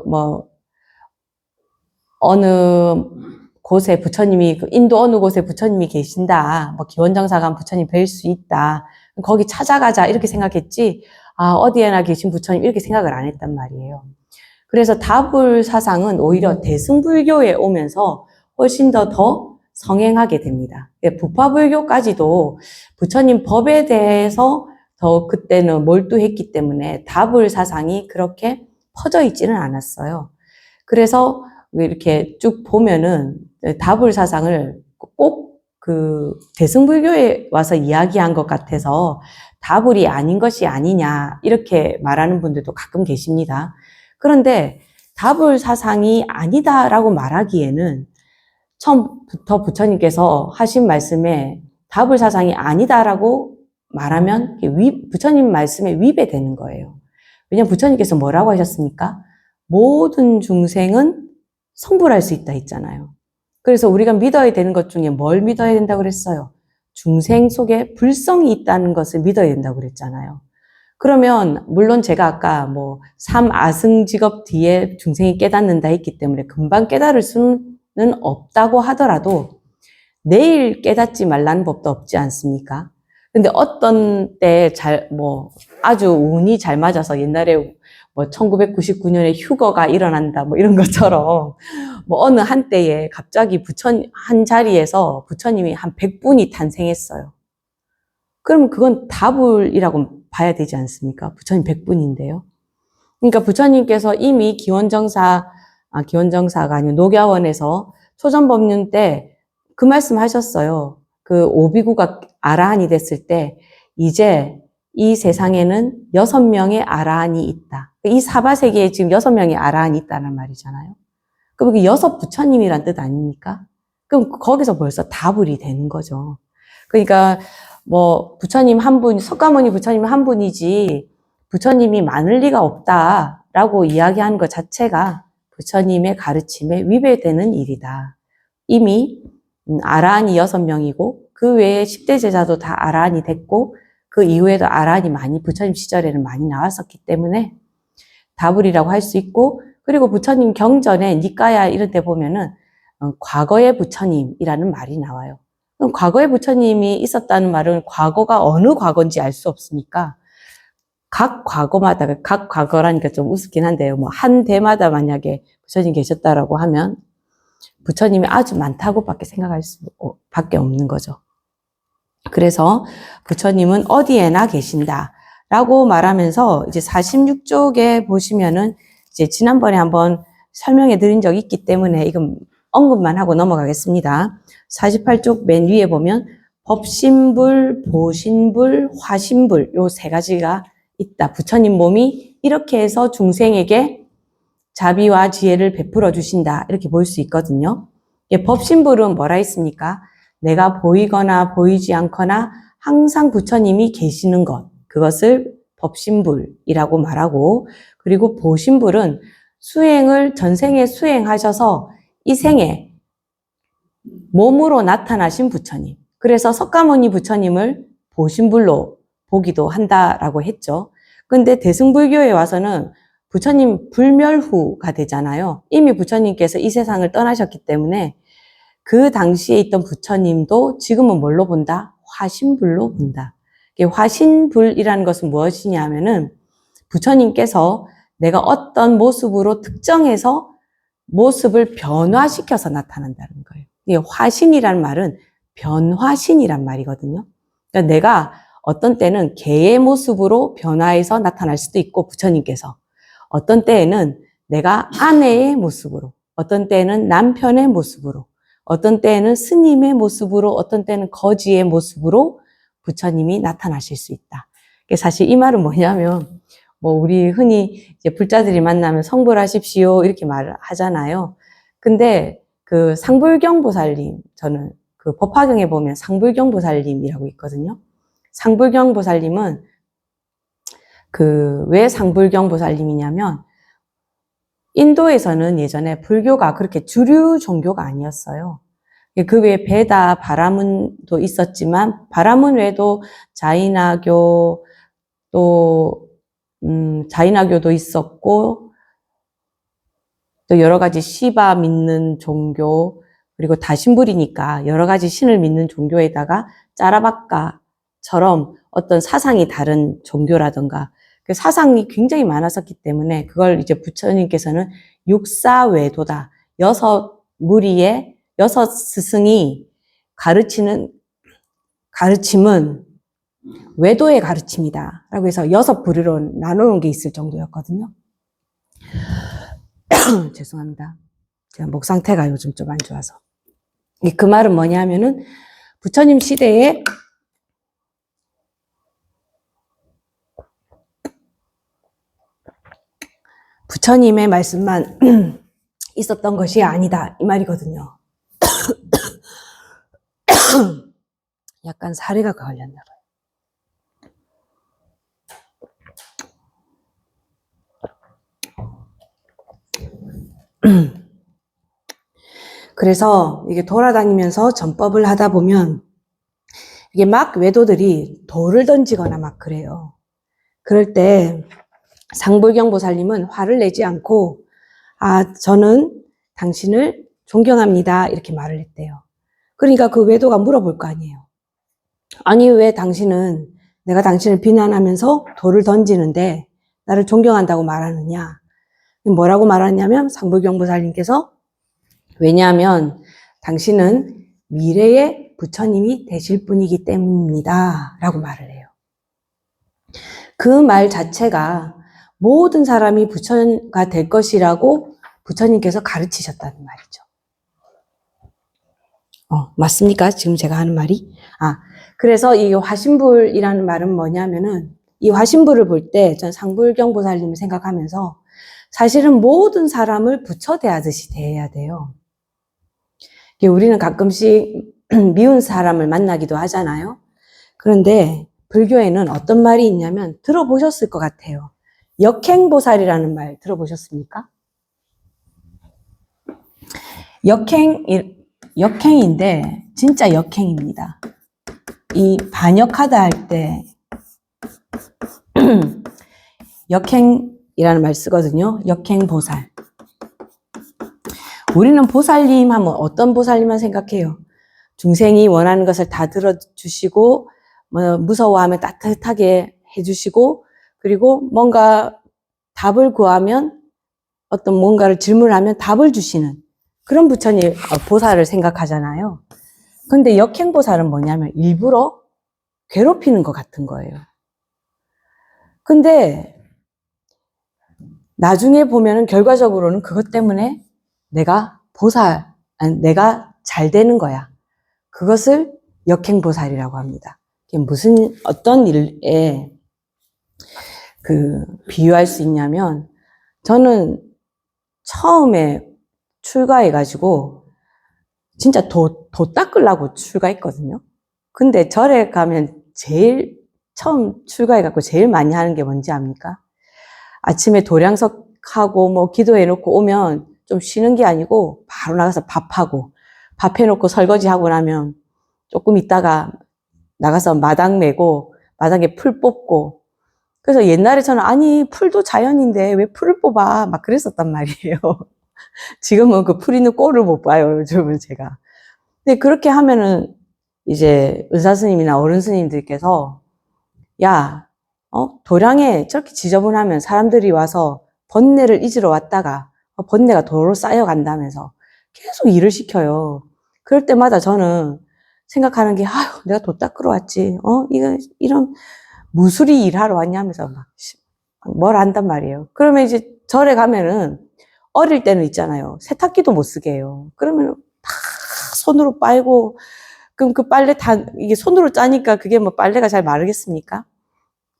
곳에 부처님이 인도 어느 곳에 부처님이 계신다. 뭐 기원정사 가면 부처님 뵐 수 있다. 거기 찾아가자 이렇게 생각했지. 아 어디에나 계신 부처님 이렇게 생각을 안 했단 말이에요. 그래서 다불 사상은 오히려 대승불교에 오면서 훨씬 더 성행하게 됩니다. 부파불교까지도 부처님 법에 대해서 더 그때는 몰두했기 때문에 다불 사상이 그렇게 퍼져 있지는 않았어요. 그래서 이렇게 쭉 보면은 다불 사상을 꼭 그 대승불교에 와서 이야기한 것 같아서 다불이 아닌 것이 아니냐 이렇게 말하는 분들도 가끔 계십니다. 그런데 다불 사상이 아니다라고 말하기에는 처음부터 부처님께서 하신 말씀에 다불 사상이 아니다라고 말하면 부처님 말씀에 위배되는 거예요. 왜냐하면 부처님께서 뭐라고 하셨습니까? 모든 중생은 성불할 수 있다 했잖아요. 그래서 우리가 믿어야 되는 것 중에 뭘 믿어야 된다고 그랬어요? 중생 속에 불성이 있다는 것을 믿어야 된다고 그랬잖아요. 그러면 물론 제가 아까 뭐 삼아승직업 뒤에 중생이 깨닫는다 했기 때문에 금방 깨달을 수는 없다고 하더라도 내일 깨닫지 말라는 법도 없지 않습니까? 근데 어떤 때 아주 운이 잘 맞아서 옛날에 뭐 1999년에 휴거가 일어난다 뭐 이런 것처럼 뭐 어느 한때에 갑자기 한 자리에서 부처님이 한 100분이 탄생했어요. 그러면 그건 다불이라고 봐야 되지 않습니까? 부처님 100분인데요. 그러니까 부처님께서 이미 기원정사가 아니고 녹야원에서 초전법륜 때 그 말씀 하셨어요. 그 오비구가 아라한이 됐을 때 이제 이 세상에는 6명의 아라한이 있다. 이 사바세계에 지금 6명의 아라한이 있다는 말이잖아요. 그럼 그 6 부처님이란 뜻 아닙니까? 그럼 거기서 벌써 다불이 되는 거죠. 그러니까 뭐 부처님 한 분, 석가모니 부처님 한 분이지 부처님이 많을 리가 없다라고 이야기하는 것 자체가 부처님의 가르침에 위배되는 일이다. 이미 아라한이 6명이고 그 외에 10대 제자도 다 아라한이 됐고 그 이후에도 아라한이 부처님 시절에는 많이 나왔었기 때문에 다불이라고 할 수 있고, 그리고 부처님 경전에 니까야 이런 데 보면은 과거의 부처님이라는 말이 나와요. 그럼 과거의 부처님이 있었다는 말은 과거가 어느 과거인지 알 수 없으니까 각 과거라니까 좀 우습긴 한데요. 뭐 한 대마다 만약에 부처님 계셨다라고 하면 부처님이 아주 많다고밖에 생각할 수밖에 없는 거죠. 그래서 부처님은 어디에나 계신다라고 말하면서 이제 46쪽에 보시면은 이제 지난번에 한번 설명해 드린 적이 있기 때문에 이건 언급만 하고 넘어가겠습니다. 48쪽 맨 위에 보면 법신불, 보신불, 화신불 요 3가지가 있다. 부처님 몸이 이렇게 해서 중생에게 자비와 지혜를 베풀어 주신다. 이렇게 볼 수 있거든요. 법신불은 뭐라 했습니까? 내가 보이거나 보이지 않거나 항상 부처님이 계시는 것. 그것을 법신불이라고 말하고, 그리고 보신불은 전생에 수행하셔서 이 생에 몸으로 나타나신 부처님. 그래서 석가모니 부처님을 보신불로 보기도 한다라고 했죠. 근데 대승불교에 와서는 부처님 불멸후가 되잖아요. 이미 부처님께서 이 세상을 떠나셨기 때문에 그 당시에 있던 부처님도 지금은 뭘로 본다? 화신불로 본다. 화신불이라는 것은 무엇이냐 하면은 부처님께서 내가 어떤 모습으로 특정해서 모습을 변화시켜서 나타난다는 거예요. 화신이라는 말은 변화신이란 말이거든요. 그러니까 내가 어떤 때는 개의 모습으로 변화해서 나타날 수도 있고, 부처님께서. 어떤 때에는 내가 아내의 모습으로, 어떤 때는 남편의 모습으로, 어떤 때는 스님의 모습으로, 어떤 때는 거지의 모습으로 부처님이 나타나실 수 있다. 사실 이 말은 뭐냐면, 우리 흔히 이제 불자들이 만나면 성불하십시오 이렇게 말을 하잖아요. 근데 그 상불경보살님, 저는 그 법화경에 보면 상불경보살님이라고 있거든요. 상불경보살님은 왜 상불경보살님이냐면, 인도에서는 예전에 불교가 그렇게 주류 종교가 아니었어요. 그 외에 베다, 바라문도 있었지만, 바라문 외에도 자이나교, 또, 자이나교도 있었고, 또 여러 가지 시바 믿는 종교, 그리고 다신불이니까 여러 가지 신을 믿는 종교에다가 짜라바까처럼 어떤 사상이 다른 종교라든가, 그 사상이 굉장히 많았었기 때문에 그걸 이제 부처님께서는 육사외도다. 6무리의 6스승이 가르침은 외도의 가르침이다. 라고 해서 6부류로 나누는 게 있을 정도였거든요. 죄송합니다. 제가 목 상태가 요즘 좀 안 좋아서. 그 말은 뭐냐면은 부처님 시대에 부처님의 말씀만 있었던 것이 아니다. 이 말이거든요. 약간 사례가 걸렸나 봐요. 그래서 이게 돌아다니면서 전법을 하다 보면 이게 막 외도들이 돌을 던지거나 막 그래요. 그럴 때 상불경보살님은 화를 내지 않고, 저는 당신을 존경합니다. 이렇게 말을 했대요. 그러니까 그 외도가 물어볼 거 아니에요. 아니, 왜 내가 당신을 비난하면서 돌을 던지는데 나를 존경한다고 말하느냐. 뭐라고 말하냐면 상불경보살님께서, 왜냐하면 당신은 미래의 부처님이 되실 분이기 때문입니다. 라고 말을 해요. 그 말 자체가 모든 사람이 부처가 될 것이라고 부처님께서 가르치셨다는 말이죠. 맞습니까? 지금 제가 하는 말이? 그래서 이 화신불이라는 말은 뭐냐면은, 이 화신불을 볼 때 전 상불경보살님을 생각하면서 사실은 모든 사람을 부처 대하듯이 대해야 돼요. 우리는 가끔씩 미운 사람을 만나기도 하잖아요. 그런데 불교에는 어떤 말이 있냐면 들어보셨을 것 같아요. 역행보살이라는 말 들어보셨습니까? 역행인데 진짜 역행입니다. 이 반역하다 할 때 역행이라는 말 쓰거든요. 역행보살. 우리는 보살님 하면 어떤 보살님만 생각해요? 중생이 원하는 것을 다 들어주시고, 무서워하면 따뜻하게 해주시고, 그리고 뭔가 답을 구하면, 어떤 뭔가를 질문하면 답을 주시는 그런 부처님, 보살을 생각하잖아요. 근데 역행보살은 뭐냐면 일부러 괴롭히는 것 같은 거예요. 근데 나중에 보면은 결과적으로는 그것 때문에 내가 잘 되는 거야. 그것을 역행보살이라고 합니다. 어떤 일에 비유할 수 있냐면, 저는 처음에 출가해가지고, 진짜 도 닦으려고 출가했거든요. 근데 절에 가면 처음 출가해갖고 제일 많이 하는 게 뭔지 압니까? 아침에 도량석하고 기도해놓고 오면 좀 쉬는 게 아니고 바로 나가서 밥하고, 밥 해놓고 설거지하고 나면 조금 있다가 나가서 마당 메고 마당에 풀 뽑고. 그래서 옛날에 저는 아니 풀도 자연인데 왜 풀을 뽑아 막 그랬었단 말이에요. 지금은 그 풀 있는 꼴을 못 봐요, 요즘은 제가. 근데 그렇게 하면은 이제 은사 스님이나 어른 스님들께서, 야, 도량에 저렇게 지저분하면 사람들이 와서 번뇌를 잊으러 왔다가 번뇌가 도로 쌓여간다면서 계속 일을 시켜요. 그럴 때마다 저는 생각하는 게, 아유, 내가 돈 닦으러 왔지. 이런 무수리 일하러 왔냐면서 막, 뭘 안단 말이에요. 그러면 이제 절에 가면은, 어릴 때는 있잖아요. 세탁기도 못 쓰게 해요. 그러면 다 손으로 빨고, 그럼 그 빨래 이게 손으로 짜니까 그게 뭐 빨래가 잘 마르겠습니까?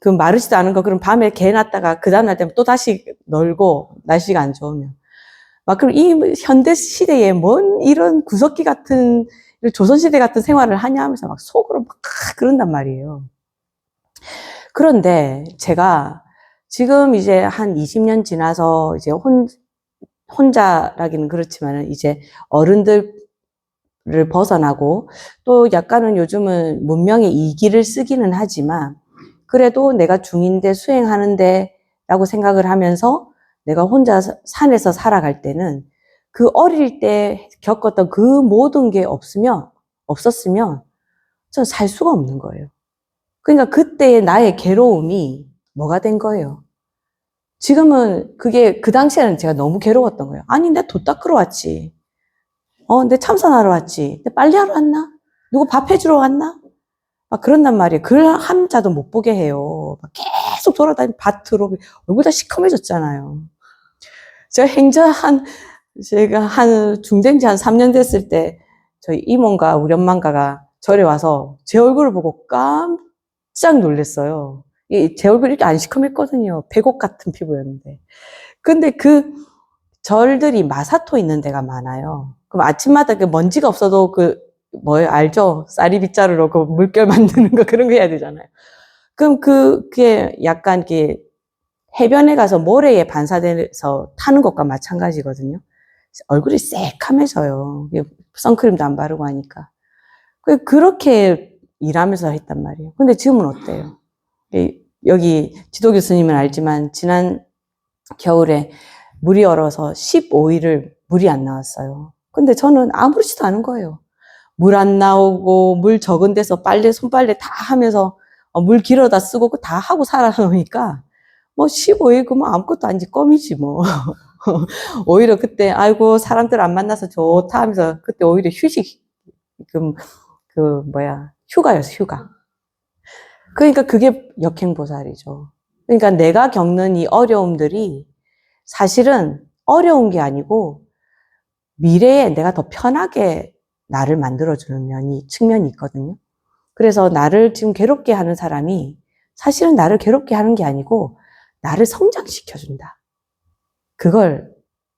그 마르지도 않은 거, 그럼 밤에 개 놨다가 그 다음날 되면 또 다시 널고, 날씨가 안 좋으면. 막, 그럼 이 현대 시대에 뭔 이런 구석기 같은, 조선시대 같은 생활을 하냐 하면서 막 속으로 막 그런단 말이에요. 그런데 제가 지금 이제 한 20년 지나서 이제 혼자라기는 그렇지만은 이제 어른들을 벗어나고 또 약간은 요즘은 문명의 이기를 쓰기는 하지만 그래도 내가 중인데 수행하는데 라고 생각을 하면서 내가 혼자 산에서 살아갈 때는 그 어릴 때 겪었던 그 모든 게 없었으면 전 살 수가 없는 거예요. 그러니까 그때의 나의 괴로움이 뭐가 된 거예요. 지금은 그게 그 당시에는 제가 너무 괴로웠던 거예요. 아니, 내 돈 닦으러 왔지. 내 참선하러 왔지. 내 빨래하러 왔나? 누구 밥 해주러 왔나? 막 그런단 말이에요. 글 한 자도 못 보게 해요. 막 계속 돌아다니는 밭으로 얼굴 다 시커매졌잖아요. 제가 한 중된지 한 3년 됐을 때 저희 이모가 우리 엄마가 절에 와서 제 얼굴을 보고 깜짝 놀랐어요. 제 얼굴이 이렇게 안 시커맸거든요. 백옥 같은 피부였는데. 근데 그 절들이 마사토 있는 데가 많아요. 그럼 아침마다 그 먼지가 없어도 뭐예요? 알죠? 쌀이 빗자루로 그 물결 만드는 거 그런 거 해야 되잖아요. 그럼 그게 약간 이렇게 해변에 가서 모래에 반사돼서 타는 것과 마찬가지거든요. 얼굴이 새카매져요. 선크림도 안 바르고 하니까. 그렇게 일하면서 했단 말이에요. 근데 지금은 어때요? 여기 지도 교수님은 알지만 지난 겨울에 물이 얼어서 15일을 물이 안 나왔어요. 근데 저는 아무렇지도 않은 거예요. 물 안 나오고 물 적은 데서 손빨래 다 하면서 물 길어다 쓰고 다 하고 살아놓으니까 뭐 15일 그뭐 아무것도 아닌지 껌이지 뭐. 오히려 그때 아이고 사람들 안 만나서 좋다 하면서 그때 오히려 휴가였어, 휴가. 그러니까 그게 역행보살이죠. 그러니까 내가 겪는 이 어려움들이 사실은 어려운 게 아니고 미래에 내가 더 편하게 나를 만들어주는 측면이 있거든요. 그래서 나를 지금 괴롭게 하는 사람이 사실은 나를 괴롭게 하는 게 아니고 나를 성장시켜준다. 그걸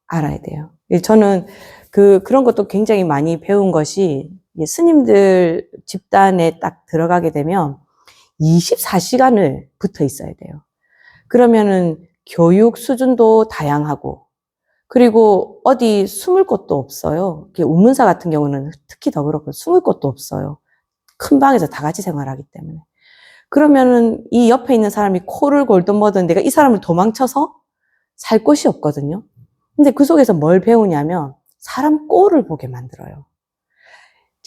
알아야 돼요. 저는 그런 것도 굉장히 많이 배운 것이 스님들 집단에 딱 들어가게 되면 24시간을 붙어 있어야 돼요. 그러면은 교육 수준도 다양하고 그리고 어디 숨을 곳도 없어요. 운문사 같은 경우는 특히 더 그렇고 숨을 곳도 없어요. 큰 방에서 다 같이 생활하기 때문에. 그러면은 이 옆에 있는 사람이 코를 골든 뭐든 내가 이 사람을 도망쳐서 살 곳이 없거든요. 근데 그 속에서 뭘 배우냐면 사람 꼴을 보게 만들어요.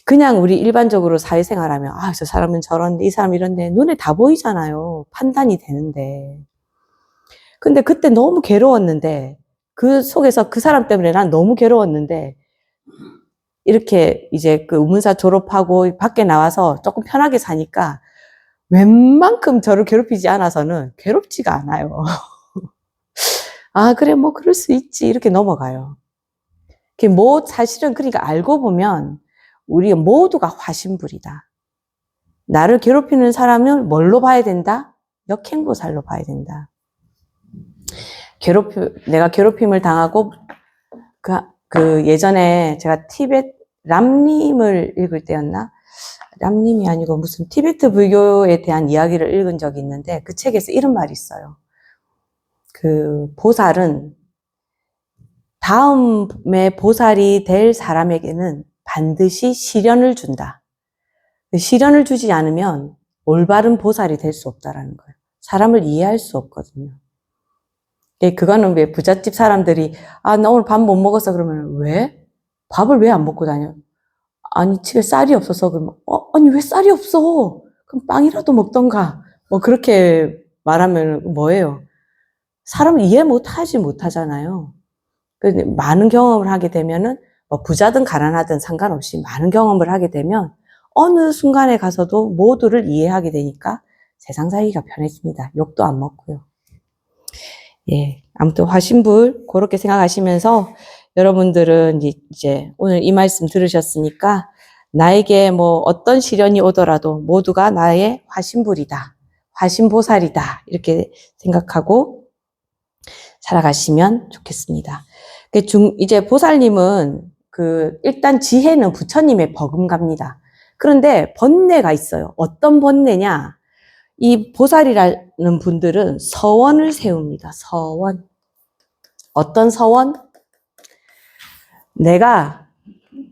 그냥 우리 일반적으로 사회생활하면 저 사람은 저런데 이 사람 이런데 눈에 다 보이잖아요. 판단이 되는데. 근데 그때 너무 괴로웠는데 그 속에서 그 사람 때문에 난 너무 괴로웠는데 이렇게 이제 그 우문사 졸업하고 밖에 나와서 조금 편하게 사니까 웬만큼 저를 괴롭히지 않아서는 괴롭지가 않아요. 그래, 뭐, 그럴 수 있지. 이렇게 넘어가요. 사실은, 그러니까 알고 보면, 우리 모두가 화신불이다. 나를 괴롭히는 사람을 뭘로 봐야 된다? 역행보살로 봐야 된다. 내가 괴롭힘을 당하고, 예전에 제가 람님을 읽을 때였나? 람님이 아니고 무슨 티베트 불교에 대한 이야기를 읽은 적이 있는데, 그 책에서 이런 말이 있어요. 보살은 다음에 보살이 될 사람에게는 반드시 시련을 준다. 시련을 주지 않으면 올바른 보살이 될 수 없다라는 거예요. 사람을 이해할 수 없거든요. 그거는 왜 부잣집 사람들이 나 오늘 밥 못 먹었어 그러면 왜? 밥을 왜 안 먹고 다녀? 아니 집에 쌀이 없어서 그러면 아니 왜 쌀이 없어? 그럼 빵이라도 먹던가. 뭐 그렇게 말하면 뭐예요? 사람을 이해 못하잖아요. 많은 경험을 하게 되면은, 부자든 가난하든 상관없이 많은 경험을 하게 되면, 어느 순간에 가서도 모두를 이해하게 되니까 세상 살기가 편해집니다. 욕도 안 먹고요. 예, 아무튼 화신불 그렇게 생각하시면서 여러분들은 이제 오늘 이 말씀 들으셨으니까 나에게 뭐 어떤 시련이 오더라도 모두가 나의 화신불이다, 화신보살이다 이렇게 생각하고 살아가시면 좋겠습니다. 이제 보살님은 일단 지혜는 부처님의 버금갑니다. 그런데 번뇌가 있어요. 어떤 번뇌냐? 이 보살이라는 분들은 서원을 세웁니다. 서원. 어떤 서원? 내가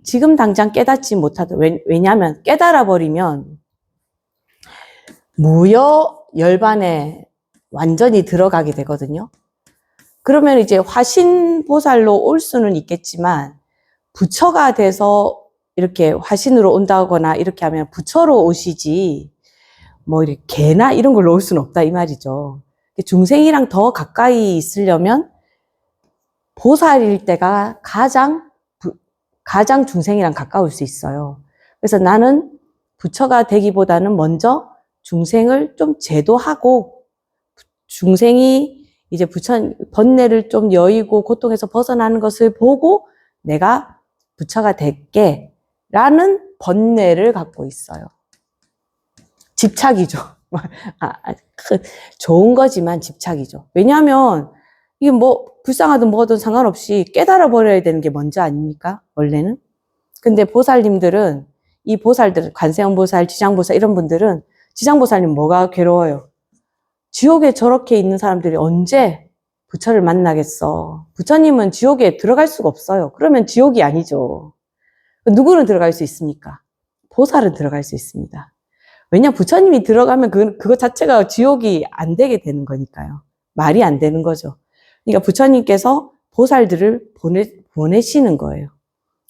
지금 당장 깨닫지 못하다. 왜냐하면 깨달아 버리면 무여 열반에 완전히 들어가게 되거든요. 그러면 이제 화신보살로 올 수는 있겠지만 부처가 돼서 이렇게 화신으로 온다거나 이렇게 하면 부처로 오시지 뭐 이렇게 개나 이런 걸로 올 수는 없다 이 말이죠. 중생이랑 더 가까이 있으려면 보살일 때가 가장 중생이랑 가까울 수 있어요. 그래서 나는 부처가 되기보다는 먼저 중생을 좀 제도하고 중생이 이제 번뇌를 좀 여의고 고통에서 벗어나는 것을 보고 내가 부처가 될게 라는 번뇌를 갖고 있어요. 집착이죠. 좋은 거지만 집착이죠. 왜냐하면 이게 뭐 불쌍하든 뭐든 상관없이 깨달아 버려야 되는 게 먼저 아닙니까? 원래는. 근데 보살님들은 이 보살들은 관세음보살, 지장보살 이런 분들은 지장보살님 뭐가 괴로워요? 지옥에 저렇게 있는 사람들이 언제 부처를 만나겠어? 부처님은 지옥에 들어갈 수가 없어요. 그러면 지옥이 아니죠. 누구는 들어갈 수 있습니까? 보살은 들어갈 수 있습니다. 왜냐 부처님이 들어가면 그거 자체가 지옥이 안 되게 되는 거니까요. 말이 안 되는 거죠. 그러니까 부처님께서 보살들을 보내시는 거예요.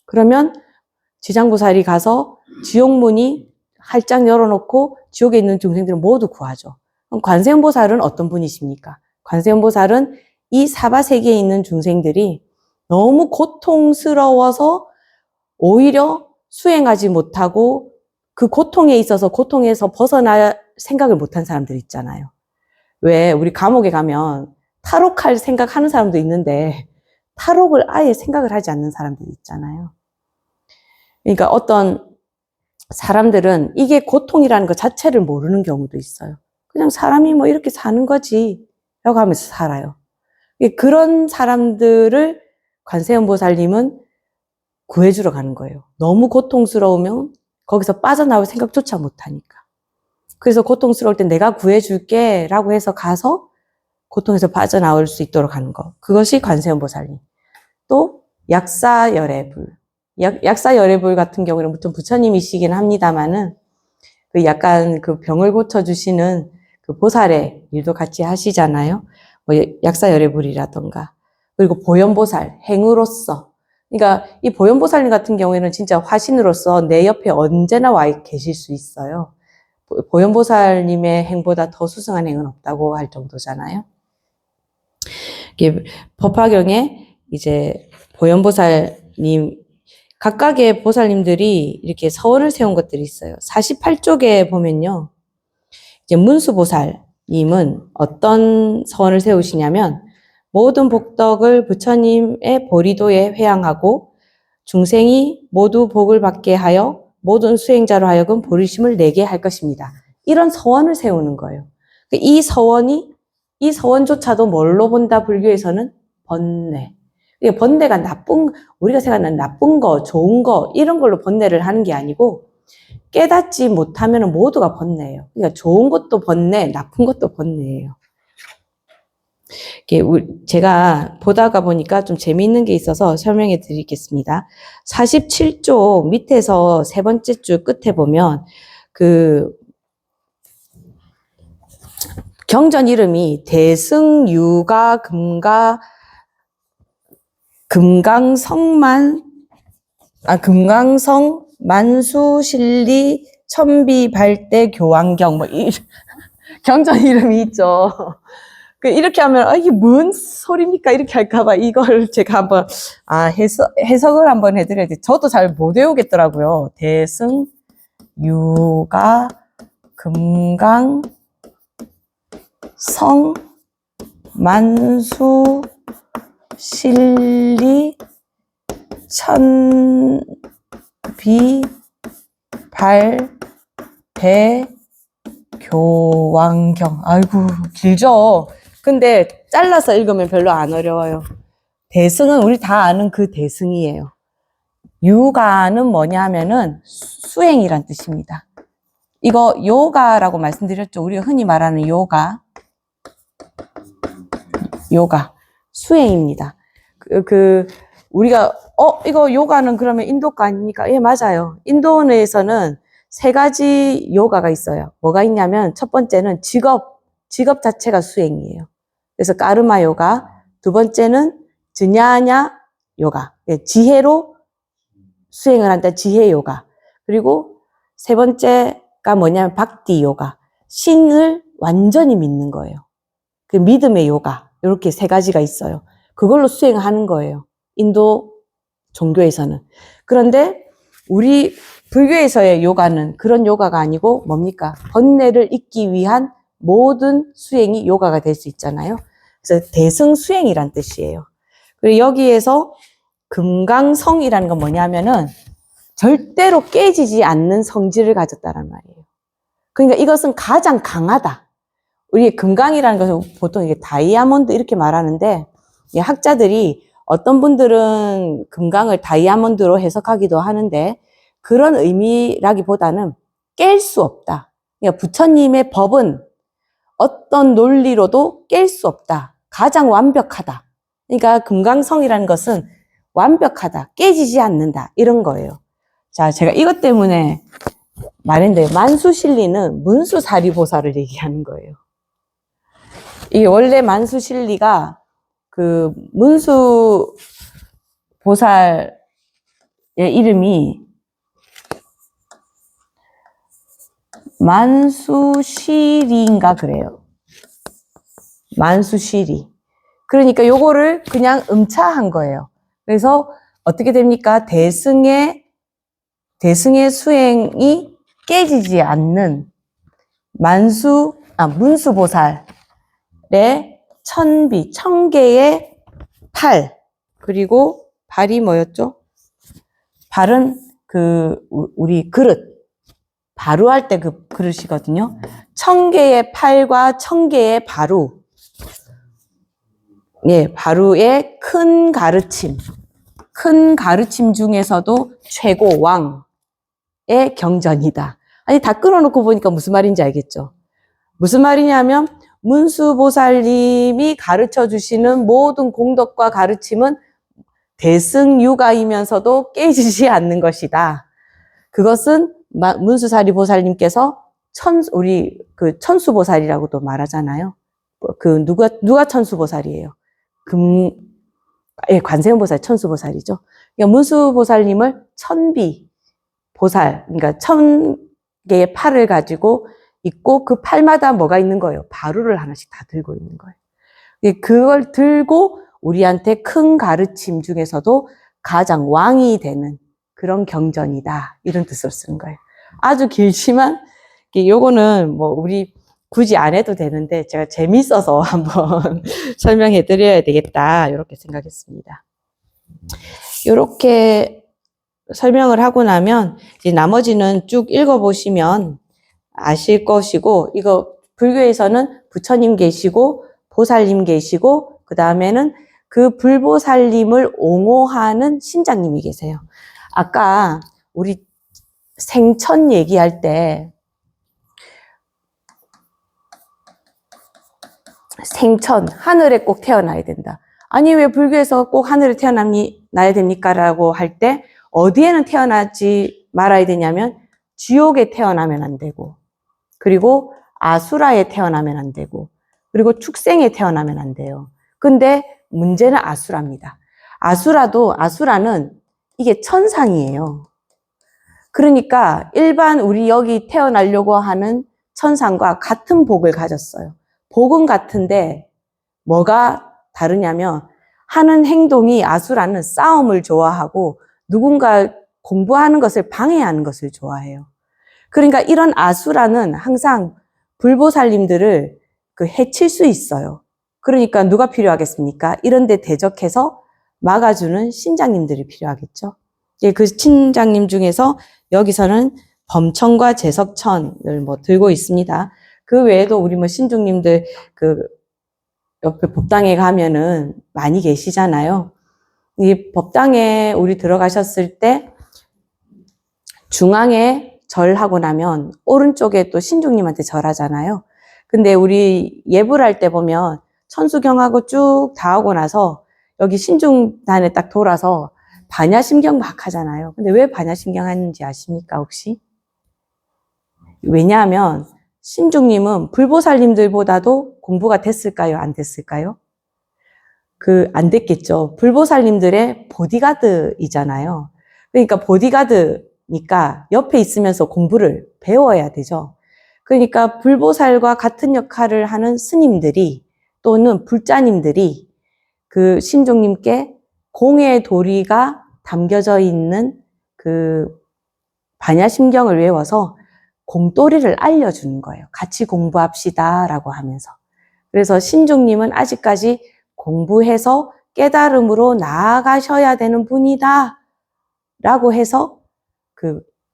그러면 지장보살이 가서 지옥문이 활짝 열어놓고 지옥에 있는 중생들을 모두 구하죠. 그럼 관세음보살은 어떤 분이십니까? 관세음보살은 이 사바세계에 있는 중생들이 너무 고통스러워서 오히려 수행하지 못하고 그 고통에 있어서 고통에서 벗어날 생각을 못한 사람들 있잖아요. 왜 우리 감옥에 가면 탈옥할 생각하는 사람도 있는데 탈옥을 아예 생각을 하지 않는 사람들이 있잖아요. 그러니까 어떤 사람들은 이게 고통이라는 것 자체를 모르는 경우도 있어요. 그냥 사람이 뭐 이렇게 사는 거지 라고 하면서 살아요. 그런 사람들을 관세음보살님은 구해주러 가는 거예요. 너무 고통스러우면 거기서 빠져나올 생각조차 못하니까. 그래서 고통스러울 때 내가 구해줄게 라고 해서 가서 고통에서 빠져나올 수 있도록 하는 거. 그것이 관세음보살님. 또 약사열애불. 약사열애불 같은 경우는 보통 부처님이시긴 합니다만은 약간 그 병을 고쳐주시는 그 보살의 일도 같이 하시잖아요. 뭐 약사열애불이라던가. 그리고 보현보살, 행으로서. 그러니까 이 보현보살님 같은 경우에는 진짜 화신으로서 내 옆에 언제나 와 계실 수 있어요. 보현보살님의 행보다 더 수승한 행은 없다고 할 정도잖아요. 이게 법화경에 이제 보현보살님, 각각의 보살님들이 이렇게 서원을 세운 것들이 있어요. 48쪽에 보면요. 이제 문수보살님은 어떤 서원을 세우시냐면, 모든 복덕을 부처님의 보리도에 회양하고 중생이 모두 복을 받게 하여 모든 수행자로 하여금 보리심을 내게 할 것입니다. 이런 서원을 세우는 거예요. 이 서원조차도 뭘로 본다? 불교에서는 번뇌. 번뇌가 우리가 생각하는 나쁜 거, 좋은 거 이런 걸로 번뇌를 하는 게 아니고 깨닫지 못하면 모두가 번뇌예요. 그러니까 좋은 것도 번뇌, 나쁜 것도 번뇌예요. 제가 보다가 보니까 좀 재미있는 게 있어서 설명해 드리겠습니다. 47쪽 밑에서 세 번째 줄 끝에 보면 경전 이름이 대승유가 금강성 만수실리 천비발대 교환경 경전 이름이 있죠. 이렇게 하면 이게 뭔 소리입니까? 이렇게 할까봐 이걸 제가 한번 해석을 한번 해드려야 돼. 저도 잘 못 외우겠더라고요. 대승 유가, 금강, 성, 만수, 실리, 천비, 발, 배, 교왕경. 아이고, 길죠? 근데 잘라서 읽으면 별로 안 어려워요. 대승은 우리 다 아는 그 대승이에요. 유가는 뭐냐 하면은 수행이란 뜻입니다. 이거 요가라고 말씀드렸죠. 우리가 흔히 말하는 요가. 요가. 수행입니다. 우리가, 이거 요가는 그러면 인도 거 아닙니까? 예, 맞아요. 인도네에서는 3가지 요가가 있어요. 뭐가 있냐면, 첫 번째는 직업 자체가 수행이에요. 그래서 까르마 요가. 2번째는 즈냐냐 요가. 지혜로 수행을 한다. 지혜 요가. 그리고 3번째가 뭐냐면, 박디 요가. 신을 완전히 믿는 거예요. 그 믿음의 요가. 이렇게 3가지가 있어요. 그걸로 수행하는 거예요. 인도 종교에서는. 그런데 우리 불교에서의 요가는 그런 요가가 아니고 뭡니까? 번뇌를 잊기 위한 모든 수행이 요가가 될 수 있잖아요. 그래서 대승수행이란 뜻이에요. 그리고 여기에서 금강성이라는 건 뭐냐면은 절대로 깨지지 않는 성질을 가졌다는 말이에요. 그러니까 이것은 가장 강하다. 우리 금강이라는 것은 보통 이게 다이아몬드 이렇게 말하는데, 학자들이 어떤 분들은 금강을 다이아몬드로 해석하기도 하는데, 그런 의미라기보다는 깰 수 없다. 그러니까 부처님의 법은 어떤 논리로도 깰 수 없다. 가장 완벽하다. 그러니까 금강성이라는 것은 완벽하다. 깨지지 않는다. 이런 거예요. 자, 제가 이것 때문에 말했는데, 만수실리는 문수사리보살을 얘기하는 거예요. 이게 원래 만수실리가 그 문수보살의 이름이 만수시리인가 그래요. 만수시리. 그러니까 요거를 그냥 음차한 거예요. 그래서 어떻게 됩니까? 대승의 수행이 깨지지 않는 문수보살의 천비, 1000개의 팔, 그리고 발이 뭐였죠? 발은 우리 그릇, 바루할 때 그 그릇이거든요. 1000개의 팔과 1000개의 바루. 예, 바루의 큰 가르침 중에서도 최고 왕의 경전이다. 아니, 다 끊어놓고 보니까 무슨 말인지 알겠죠? 무슨 말이냐면, 문수보살님이 가르쳐 주시는 모든 공덕과 가르침은 대승유가이면서도 깨지지 않는 것이다. 그것은 문수사리보살님께서 우리 천수보살이라고도 말하잖아요. 누가 천수보살이에요? 관세음보살 천수보살이죠. 그러니까 문수보살님을 천비보살, 그러니까 1000개의 팔을 가지고 있고 그 팔마다 뭐가 있는 거예요? 바루를 하나씩 다 들고 있는 거예요. 그걸 들고 우리한테 큰 가르침 중에서도 가장 왕이 되는 그런 경전이다. 이런 뜻으로 쓰는 거예요. 아주 길지만 요거는 뭐 우리 굳이 안 해도 되는데 제가 재밌어서 한번 설명해 드려야 되겠다. 이렇게 생각했습니다. 이렇게 설명을 하고 나면 이제 나머지는 쭉 읽어보시면 아실 것이고, 이거 불교에서는 부처님 계시고 보살님 계시고 그 다음에는 그 불보살님을 옹호하는 신장님이 계세요. 아까 우리 생천 얘기할 때 생천, 하늘에 꼭 태어나야 된다. 아니, 왜 불교에서 꼭 하늘에 태어나야 됩니까? 라고 할 때 어디에는 태어나지 말아야 되냐면 지옥에 태어나면 안 되고, 그리고 아수라에 태어나면 안 되고, 그리고 축생에 태어나면 안 돼요. 근데 문제는 아수라입니다. 아수라는 이게 천상이에요. 그러니까 일반 우리 여기 태어나려고 하는 천상과 같은 복을 가졌어요. 복은 같은데 뭐가 다르냐면 하는 행동이, 아수라는 싸움을 좋아하고 누군가 공부하는 것을 방해하는 것을 좋아해요. 그러니까 이런 아수라는 항상 불보살님들을 해칠 수 있어요. 그러니까 누가 필요하겠습니까? 이런 데 대적해서 막아주는 신장님들이 필요하겠죠. 그 신장님 중에서 여기서는 범천과 제석천을 들고 있습니다. 그 외에도 우리 신중님들 옆에 법당에 가면은 많이 계시잖아요. 이 법당에 우리 들어가셨을 때 중앙에 절하고 나면 오른쪽에 또 신중님한테 절하잖아요. 근데 우리 예불할 때 보면 천수경하고 쭉 다 하고 나서 여기 신중단에 딱 돌아서 반야심경 막 하잖아요. 근데 왜 반야심경 하는지 아십니까, 혹시? 왜냐하면 신중님은 불보살님들보다도 공부가 됐을까요? 안 됐을까요? 안 됐겠죠. 불보살님들의 보디가드이잖아요. 그러니까 보디가드니까 옆에 있으면서 공부를 배워야 되죠. 그러니까 불보살과 같은 역할을 하는 스님들이 또는 불자님들이 그 신중님께 공의 도리가 담겨져 있는 반야심경을 외워서 공도리를 알려주는 거예요. 같이 공부합시다 라고 하면서. 그래서 신중님은 아직까지 공부해서 깨달음으로 나아가셔야 되는 분이다 라고 해서